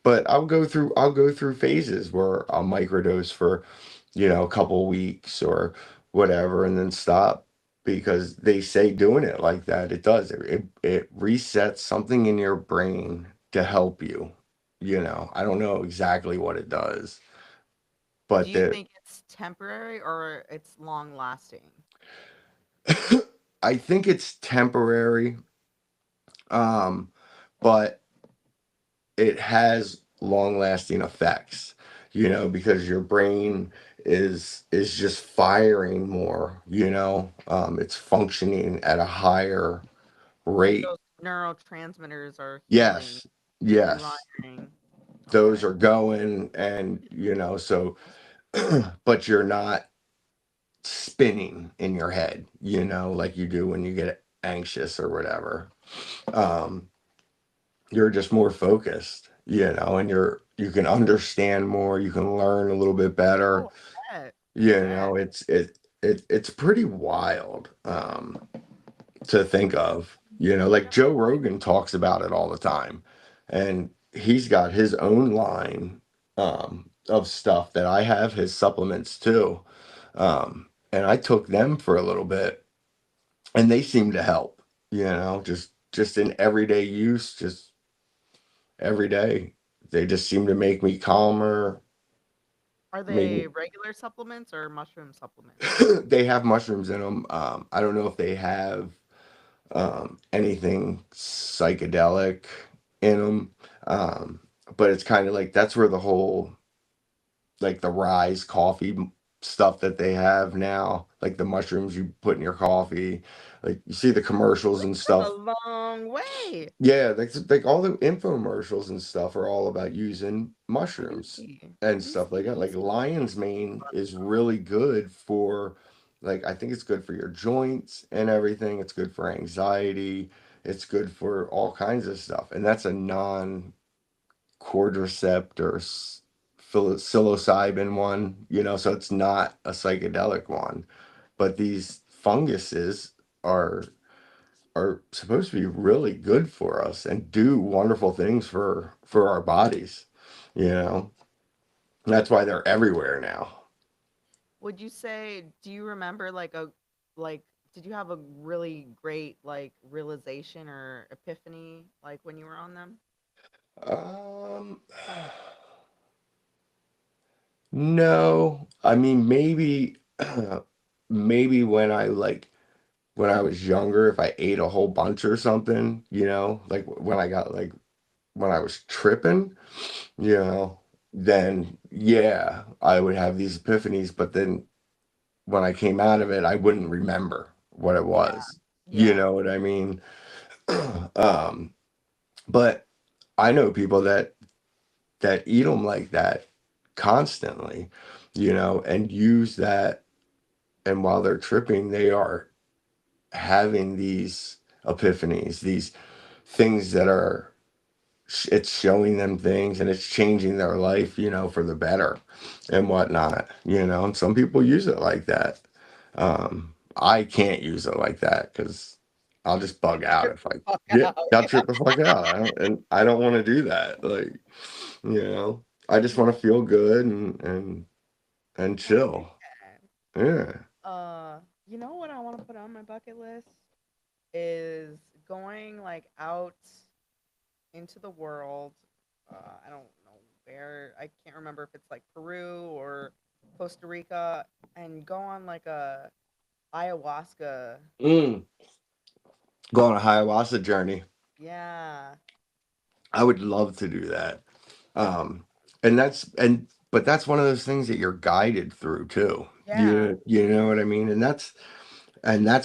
But I'll go through phases where I'll microdose for, a couple weeks or whatever, and then stop because they say doing it like that, it does. It resets something in your brain to help you. I don't know exactly what it does, Do but you think it's temporary or it's long lasting? I think it's temporary, um, but it has long lasting effects, because your brain is just firing more, it's functioning at a higher Like rate. those neurotransmitters are healing, Yes, yes, rewiring. those Okay. are going, and so but you're not spinning in your head, like you do when you get anxious or whatever. um you're just more focused, and you can understand more, you can learn a little bit better. Oh, I bet. I You bet. know, it's pretty wild to think of. Like Yeah. Joe Rogan talks about it all the time, and he's got his own line of stuff that I have his supplements too. And I took them for a little bit, and they seem to help. Just in everyday use, just every day. They just seem to make me calmer, Are make they regular supplements or mushroom supplements? they have mushrooms in them. I don't know if they have anything psychedelic in them, but it's kind of like that's where the whole like the Rise coffee. stuff that they have now, like the mushrooms you put in your coffee. Like you see the commercials We've and come a stuff. long way. Yeah, like all the infomercials and stuff are all about using Let me mushrooms see. and Let me stuff like see. that. Let me Like see. lion's mane is really good for, like, I think it's good for your joints and everything. It's good for anxiety. It's good for all kinds of stuff. And that's a non cordyceps or psilocybin one, so it's not a psychedelic one. But these funguses are are supposed to be really good for us and do wonderful things for our bodies. You know, that's why they're everywhere now. Would you say, do you remember like, did you have a really great like realization or epiphany like when you were on them? Um, no, I mean maybe maybe when I was younger, if I ate a whole bunch or something, like when I was tripping, you know, then yeah, I would have these epiphanies, but then when I came out of it, I wouldn't remember what it Yeah. was. You Yeah. know what I mean? um, but I know people that eat them like that constantly, and use that, and while they're tripping, they are having these epiphanies, these things that are it's showing them things and it's changing their life, for the better and whatnot, and some people use it like that. I can't use it like that because I'll just bug out Trip if the I fuck get, out. I'll trip the fuck out. I don't want to do that. Like, I just want to feel good and I chill. understand. Yeah. You know what I want to put on my bucket list is going like out into the world. I don't know where. I can't remember if it's like Peru or Costa Rica, and go on like a ayahuasca. Mm. Go on a ayahuasca journey. Yeah, I would love to do that. Um, but that's one of those things that you're guided through too. yeah, You know what I mean? And that's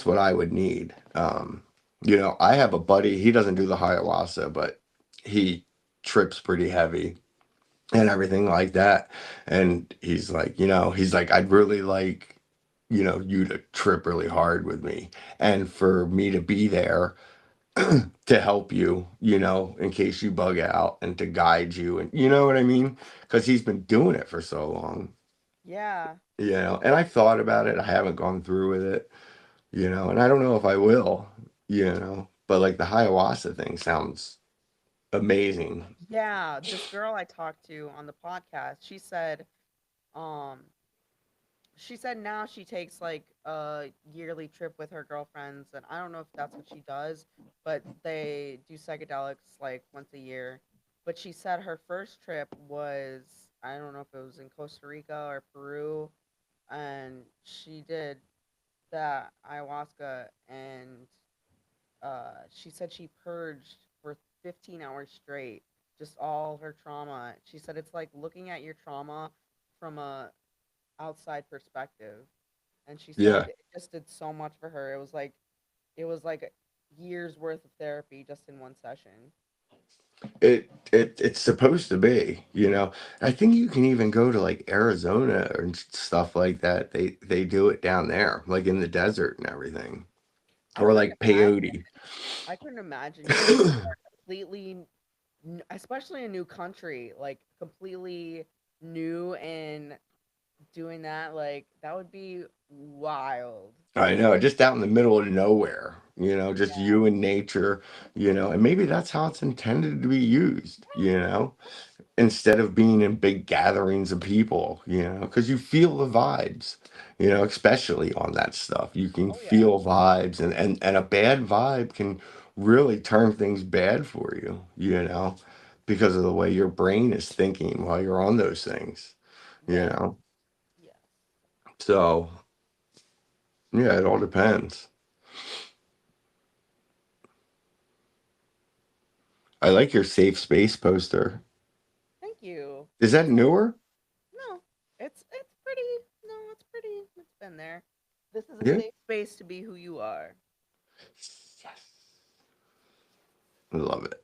what I would need. I have a buddy, he doesn't do the ayahuasca, but he trips pretty heavy and everything like that. And he's like, I'd really like, you to trip really hard with me and for me to be there to help you, in case you bug out and to guide you. And you know what I mean? Because he's been doing it for so long, yeah, and I've thought about it. I haven't gone through with it, and I don't know if I will, but like the ayahuasca thing sounds amazing. yeah. This girl I talked to on the podcast, um, she said now she takes like a yearly trip with her girlfriends, and I don't know if that's what she does, but they do psychedelics like once a year. But she said her first trip was, I don't know if it was in Costa Rica or Peru, and she did that ayahuasca, and she said she purged for 15 hours straight, just all her trauma. She said it's like looking at your trauma from a outside perspective, and she said Yeah, it just did so much for her. It was like years worth of therapy just in one session. it's supposed to be. I think you can even go to like Arizona and stuff like that. They do it down there, like in the desert and everything, I or couldn't like imagine. peyote. I couldn't imagine going somewhere completely, especially a new country, like completely new, and doing that. Like that would be wild. I know, just out in the middle of nowhere, just Yeah. you and nature, and maybe that's how it's intended to be used, instead of being in big gatherings of people, because you feel the vibes, especially on that stuff. You can Oh yeah. feel vibes, and a bad vibe can really turn things bad for you, because of the way your brain is thinking while you're on those things, you Yes. know. Yes. So, yeah, it all depends. I like your safe space poster. Thank you. Is that It's like newer? no. It's pretty. No, it's been there. This is a Yeah. safe space to be who you are. Yes. I love it.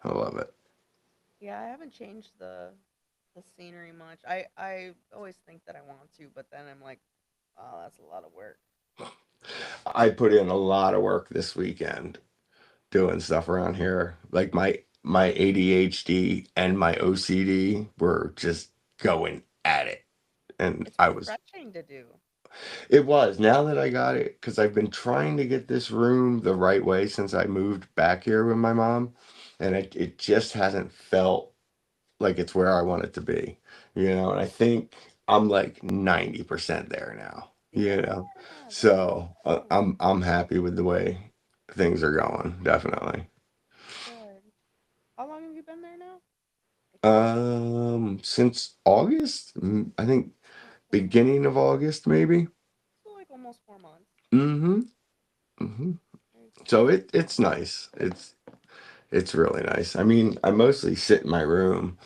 I love it. Yeah, I haven't changed the scenery much. I always think that I want to, but then I'm like, oh, that's a lot of work. I put in a lot of work this weekend doing stuff around here. Like my ADHD and my OCD were just going at it. And It's I was refreshing to do. it was now that I got it because I've been trying to get this room the right way since I moved back here with my mom, and it just hasn't felt like it's where I want it to be, and I think I'm like 90% there now, Yeah, that's so good. I'm happy with the way things are going, definitely. Good. How long have you been there now? Like 3 months? Since August, I think About 4 months? beginning of August, maybe. So like almost 4 months. Mm-hmm. Mm-hmm. Very So cool. it's nice. It's really nice. I mean, I mostly sit in my room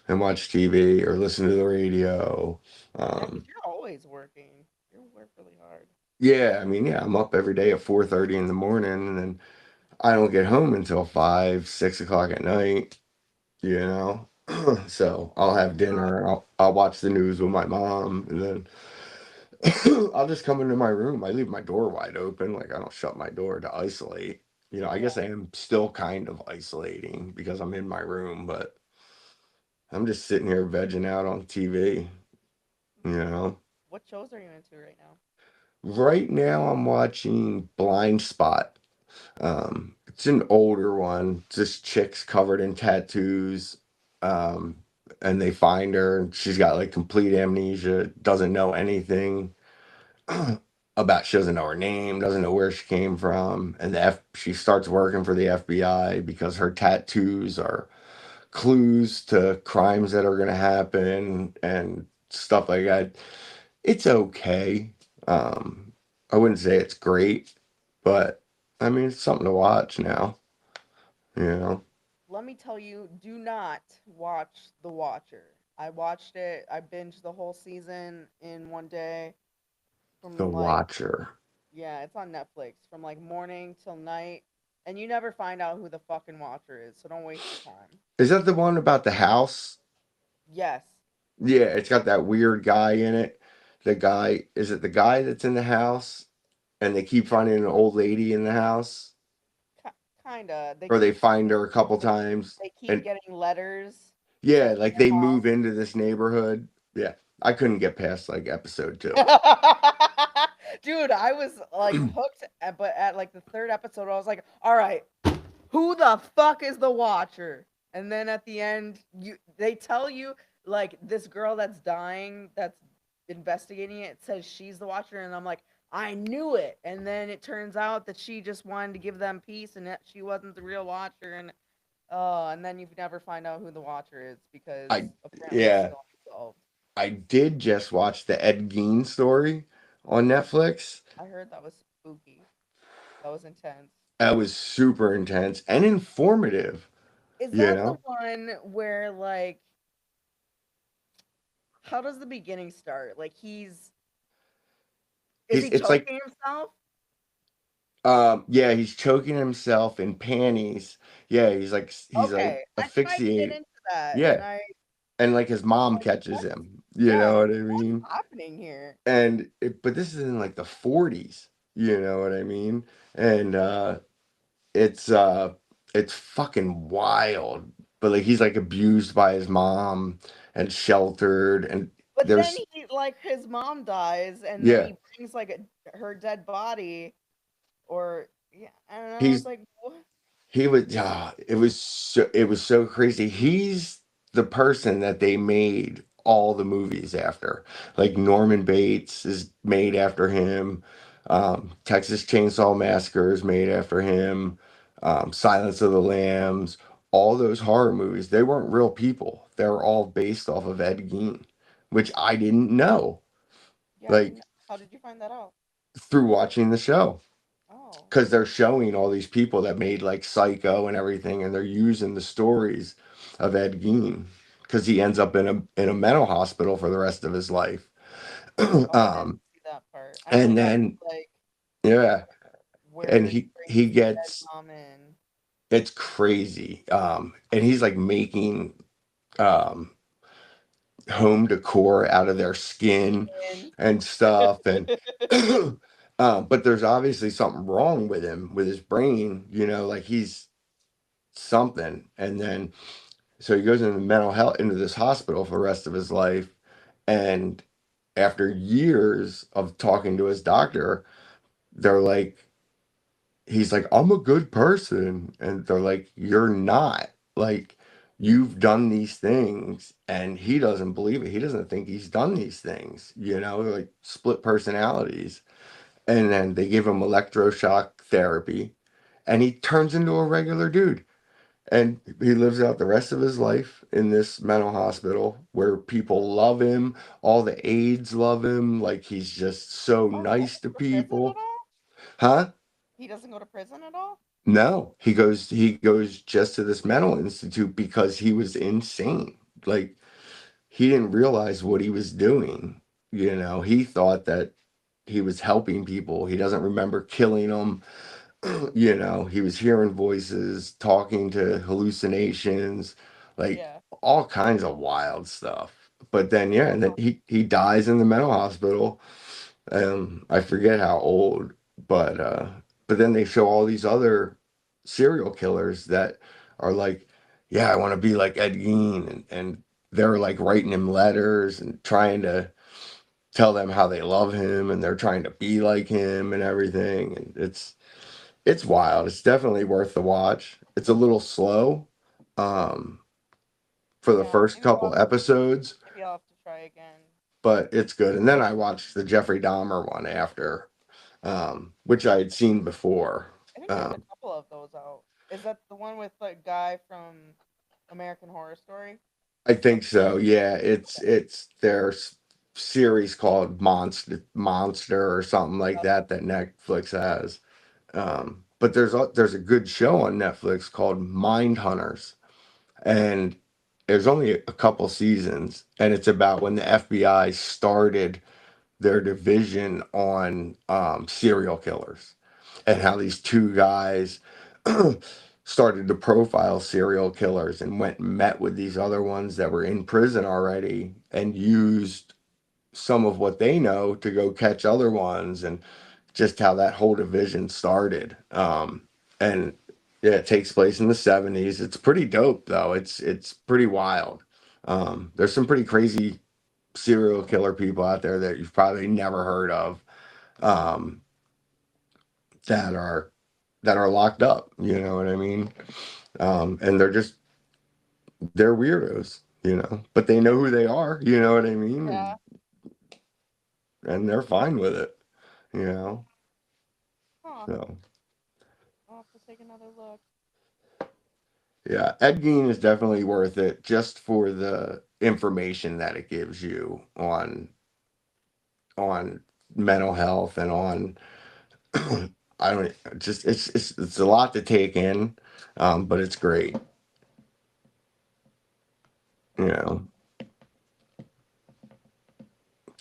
and watch TV or listen to the radio. Yeah, because Um, you're always working. You work really hard. yeah, I mean, yeah, I'm up every day at 4:30 in the morning, and then I don't get home until 5, 6 o'clock at night. You know, so I'll have dinner and I'll watch the news with my mom, and then I'll just come into my room. I leave my door wide open, like I don't shut my door to isolate. I Yeah. guess I am still kind of isolating because I'm in my room, but I'm just sitting here vegging out on TV, you know. What shows are you into right now? Right now I'm watching Blind Spot. It's an older one. It's this chick's covered in tattoos. Um, and they find her and she's got like complete amnesia, doesn't know anything about, she doesn't know her name, doesn't know where she came from. And she starts working for the FBI because her tattoos are clues to crimes that are going to happen and stuff like that. It's okay. Um, I wouldn't say it's great, but I mean, it's something to watch now, you know. Let me tell you, do not watch The Watcher. I watched it. I binged the whole season in one day The from like, Watcher. yeah, it's on Netflix from like morning till night. And you never find out who the fucking Watcher is, so don't waste your time. Is that the one about the house? Yes, Yeah, it's got that weird guy in it. Is it the guy that's in the house and they keep finding an old lady in the house? kinda. Or they find her a couple They, times they keep and getting letters yeah, sent to like their they move into this neighborhood. Yeah, I couldn't get past like episode 2. Dude, I was like hooked, but at like the third episode, I was like, all right, who the fuck is the Watcher? And then at the end, they tell you like this girl that's dying, that's investigating it, says she's the Watcher, and I'm like, I knew it. And then it turns out that she just wanted to give them peace, and that she wasn't the real Watcher, and then you never find out who the Watcher is because I apparently it's yeah, still unsolved. I did just watch the Ed Gein story on Netflix. I heard that was spooky. That was intense. That was super intense and informative, Is you that the know. one where like how does the beginning start? Like is he It's like choking himself? yeah, he's choking himself in panties. Yeah, he's like Okay, I tried to get asphyxiate. into that and Yeah, and like his mom like catches what? him. You Yeah, know I'm what like I what's mean? happening here? But this is in like the 40s. You know what I mean? And it's uh it's fucking wild. But like he's like abused by his mom and sheltered and But then there's he like his mom dies and then yeah, he brings like her dead body or yeah, and I was he's like what? he was it was so crazy. He's the person that they made all the movies after. Like Norman Bates is made after him. Texas Chainsaw Massacre is made after him. Silence of the Lambs, all those horror movies, they weren't real people. They were all based off of Ed Gein, which I didn't know. Yeah, I Like didn't how did you find that out? through watching the show. Oh. Because they're showing all these people that made like Psycho and everything, and they're using the stories of Ed Gein because he ends up in a mental hospital for the rest of his life. Oh, I didn't um, see that I And forgot then like yeah, and where he he brings the dead gets mom in. it's crazy. And he's like making um home decor out of their skin And and stuff. And but there's obviously something wrong with him, with his brain, like he's something. And then so he goes into mental health, into this hospital for the rest of his life. And after years of talking to his doctor, they're like, he's like, I'm a good person. And they're like, you're not. Like, you've done these things. And he doesn't believe it. He doesn't think he's done these things, like split personalities. And then they give him electroshock therapy, and he turns into a regular dude. And he lives out the rest of his life in this mental hospital where people love him. All the aides love him. Like, he's just so oh, he nice doesn't to go to prison at people. all? Huh? He doesn't go to prison at all? No, he goes just to this mental institute because he was insane. Like, he didn't realize what he was doing. He thought that he was helping people. He doesn't remember killing them. He was hearing voices, talking to hallucinations, like Yeah. all kinds of wild stuff. But then yeah, and then Oh, he dies in the mental hospital. I forget how old, but then they show all these other serial killers that are like, yeah, I want to be like Ed Gein, and they're like writing him letters and trying to tell them how they love him, and they're trying to be like him and everything. And it's wild. It's definitely worth the watch. It's a little slow um for the yeah. first couple episodes, Maybe I'll have to try again. but it's good. And then I watched the Jeffrey Dahmer one after, which I had seen before. I think there's a Um, couple of those out. Is that the one with the guy from American Horror Story? I Or think so. Yeah, it's okay. it's their series called Monster or something like Yep. that Netflix has. But there's a good show on Netflix called Mind Hunters, and there's only a couple seasons, and it's about when the FBI started their division on serial killers, and how these two guys started to profile serial killers and went and met with these other ones that were in prison already and used some of what they know to go catch other ones, and just how that whole division started. And yeah, it takes place in the 70s. It's pretty dope though. It's pretty wild. There's some pretty crazy serial killer people out there that you've probably never heard of, um, that are locked up. You know what I mean? And they're weirdos. But they know who they are. You know what I mean? Yeah. And they're fine with it. You know. Huh. So I'll have to take another look. yeah, Ed Gein is definitely worth it just for the information that it gives you on mental health and on I don't just it's a lot to take in, but it's great. You know.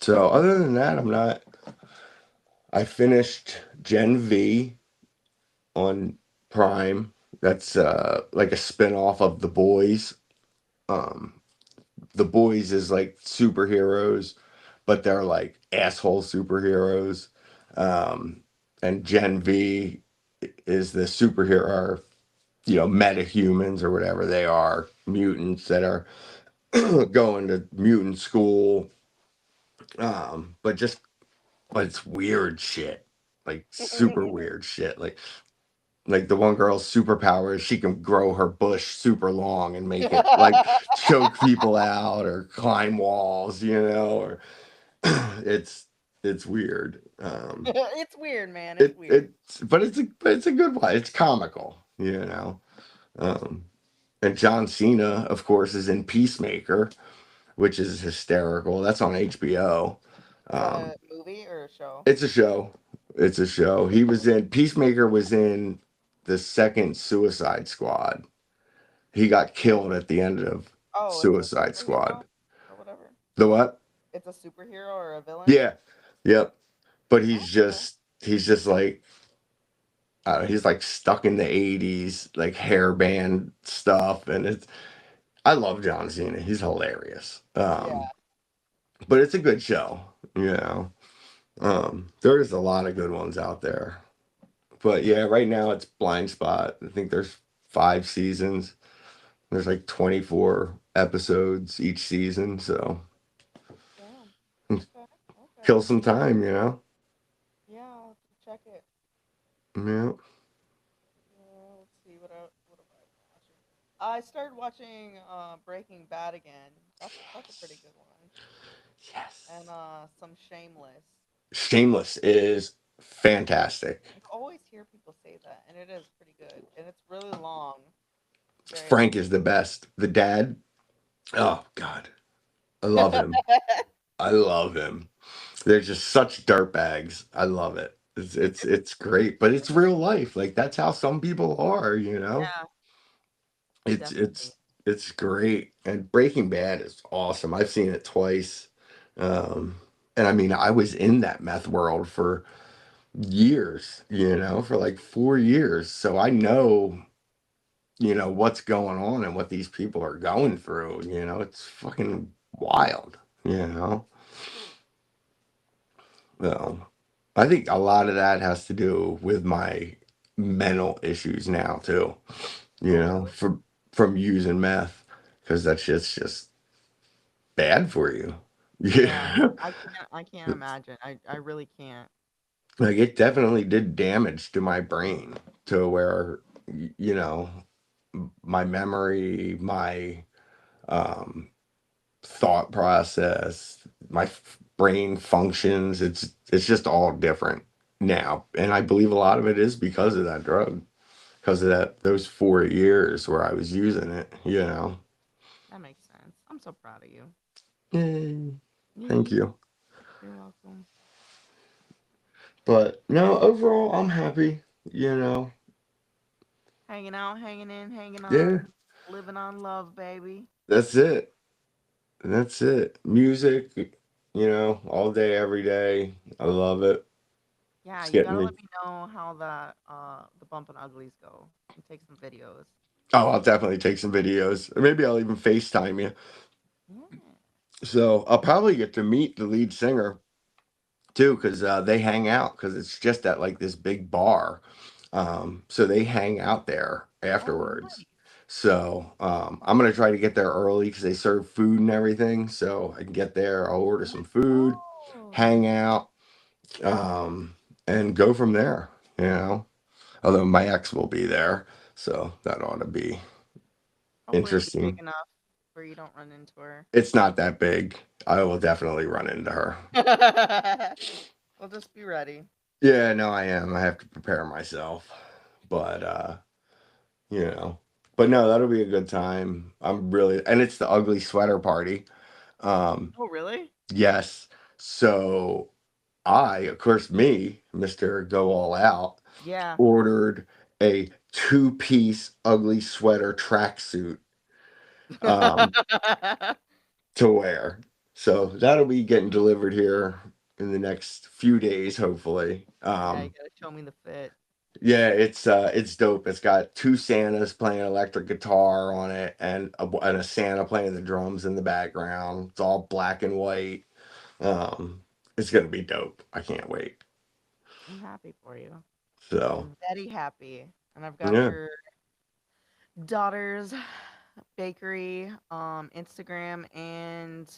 So other than that, I'm not. I finished Gen V on Prime. That's like a spin-off of The Boys. Um, The Boys is like superheroes, but they're like asshole superheroes. Um, and Gen V is the superhero, or, metahumans or whatever they are, mutants that are going to mutant school. But it's weird shit, like super weird shit. Like the one girl's superpower is she can grow her bush super long and make it like choke people out or climb walls, or it's weird. It's weird, man. It's weird. But it's a good one. It's comical. Um, and John Cena, of course, is in Peacemaker, which is hysterical. That's on HBO. Is that Um, a movie or a show? it's a show. It's a show. He was in Peacemaker was in the second Suicide Squad. He got killed at the end of Oh, it's a Suicide superhero Squad. or whatever. The what? It's a superhero or a villain. Yeah. Yep. but Okay. he's just like he's like stuck in the '80s, like hairband stuff, and it's I love John Cena. He's hilarious. Yeah. But it's a good show, you know. There's a lot of good ones out there. But yeah, right now it's Blind Spot. I think there's 5 seasons. There's like 24 episodes each season, so Damn. Okay. Okay. kill some time, you know. Yeah, I'll have to check it. Yeah. Let's see what have I been watching. I started watching Breaking Bad again. That's a pretty good one. And Yes. some Shameless. Shameless is fantastic. I always hear people say that, and it is pretty good. And it's really long. Very long. Frank is the best. The dad, oh God, I love him. I love him. They're just such dirtbags. I love it. It's great, but it's real life. Like that's how some people are, you know. Yeah, It's definitely. it's it's great. And Breaking Bad is awesome. I've seen it twice. Um, and I mean, I was in that meth world for years, you know, for like 4 years. So I know, you know, what's going on and what these people are going through. You know, it's fucking wild, you know. So I think a lot of that has to do with my mental issues now too, you Oh, know, really? from using meth because that shit's just bad for you. Yeah. Yeah. I can't imagine. I really can't. Like it definitely did damage to my brain to where you know my memory, my um thought process, my brain functions. It's just all different now, and I believe a lot of it is because of that drug, because of that those 4 years where I was using it. You know. That makes sense. I'm so proud of you. Yay. Thank You're you. welcome. But no, overall, I'm happy. You know. Hanging out, hanging in, hanging Yeah, on, living on love, baby. that's it. That's it. Music, you know, all day, every day. I love it. Yeah, It's you getting gotta me. let me know how the bump and uglies go and take some videos. Oh, I'll definitely take some videos. Or maybe I'll even FaceTime you. Yeah. So I'll probably get to meet the lead singer too, because they hang out because it's just at like this big bar. So they hang out there Oh, afterwards. nice. So I'm gonna try to get there early because they serve food and everything. So I can get there. I'll order some Let's food, go. hang out, um, and go from there. You know, although my ex will be there, so that ought to be Hopefully it'll be big interesting. enough where you don't run into her. It's not that big. I will definitely run into her. We'll just be ready. Yeah, no, I am. I have to prepare myself. But you know. But no, that'll be a good time. I'm really and it's the ugly sweater party. Um, Oh, really? yes. So I, of course, me, Mr. Go All Out, Yeah. ordered a two-piece ugly sweater tracksuit um to wear. So that'll be getting delivered here in the next few days, hopefully. Yeah, you gotta show me the fit. Yeah, it's dope. It's got two Santas playing electric guitar on it, and a Santa playing the drums in the background. It's all black and white. It's gonna be dope. I can't wait. I'm happy for you. So I'm very happy. And I've got yeah, your daughter's bakery, Instagram and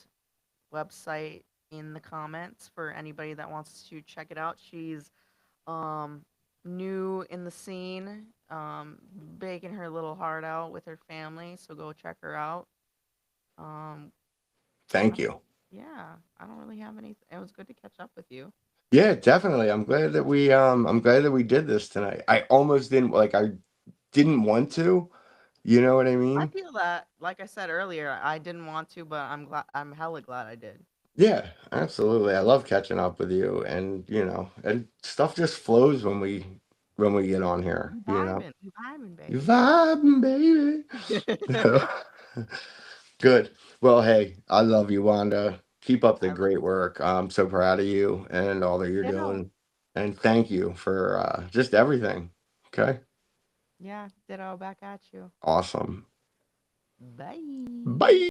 website in the comments for anybody that wants to check it out. She's um new in the scene, baking her little heart out with her family, so go check her out. Um thank that's you. yeah, I don't really have any. It was good to catch up with you. Yeah, definitely. I'm glad that we did this tonight. I almost didn't like I didn't want to. You know what I I mean? feel that, like I said earlier, I didn't want to, but I'm hella glad I did. Yeah, absolutely. I love catching up with you, and you know, and stuff just flows when we get on here. You know. We vibing, You baby. vibing, baby. Good. Well, hey, I love you, Wanda. Keep up the I great work. I'm so proud of you and all that you're ditto. doing. And thank you for just everything. Okay. Yeah, ditto back at you. Awesome. Bye. Bye.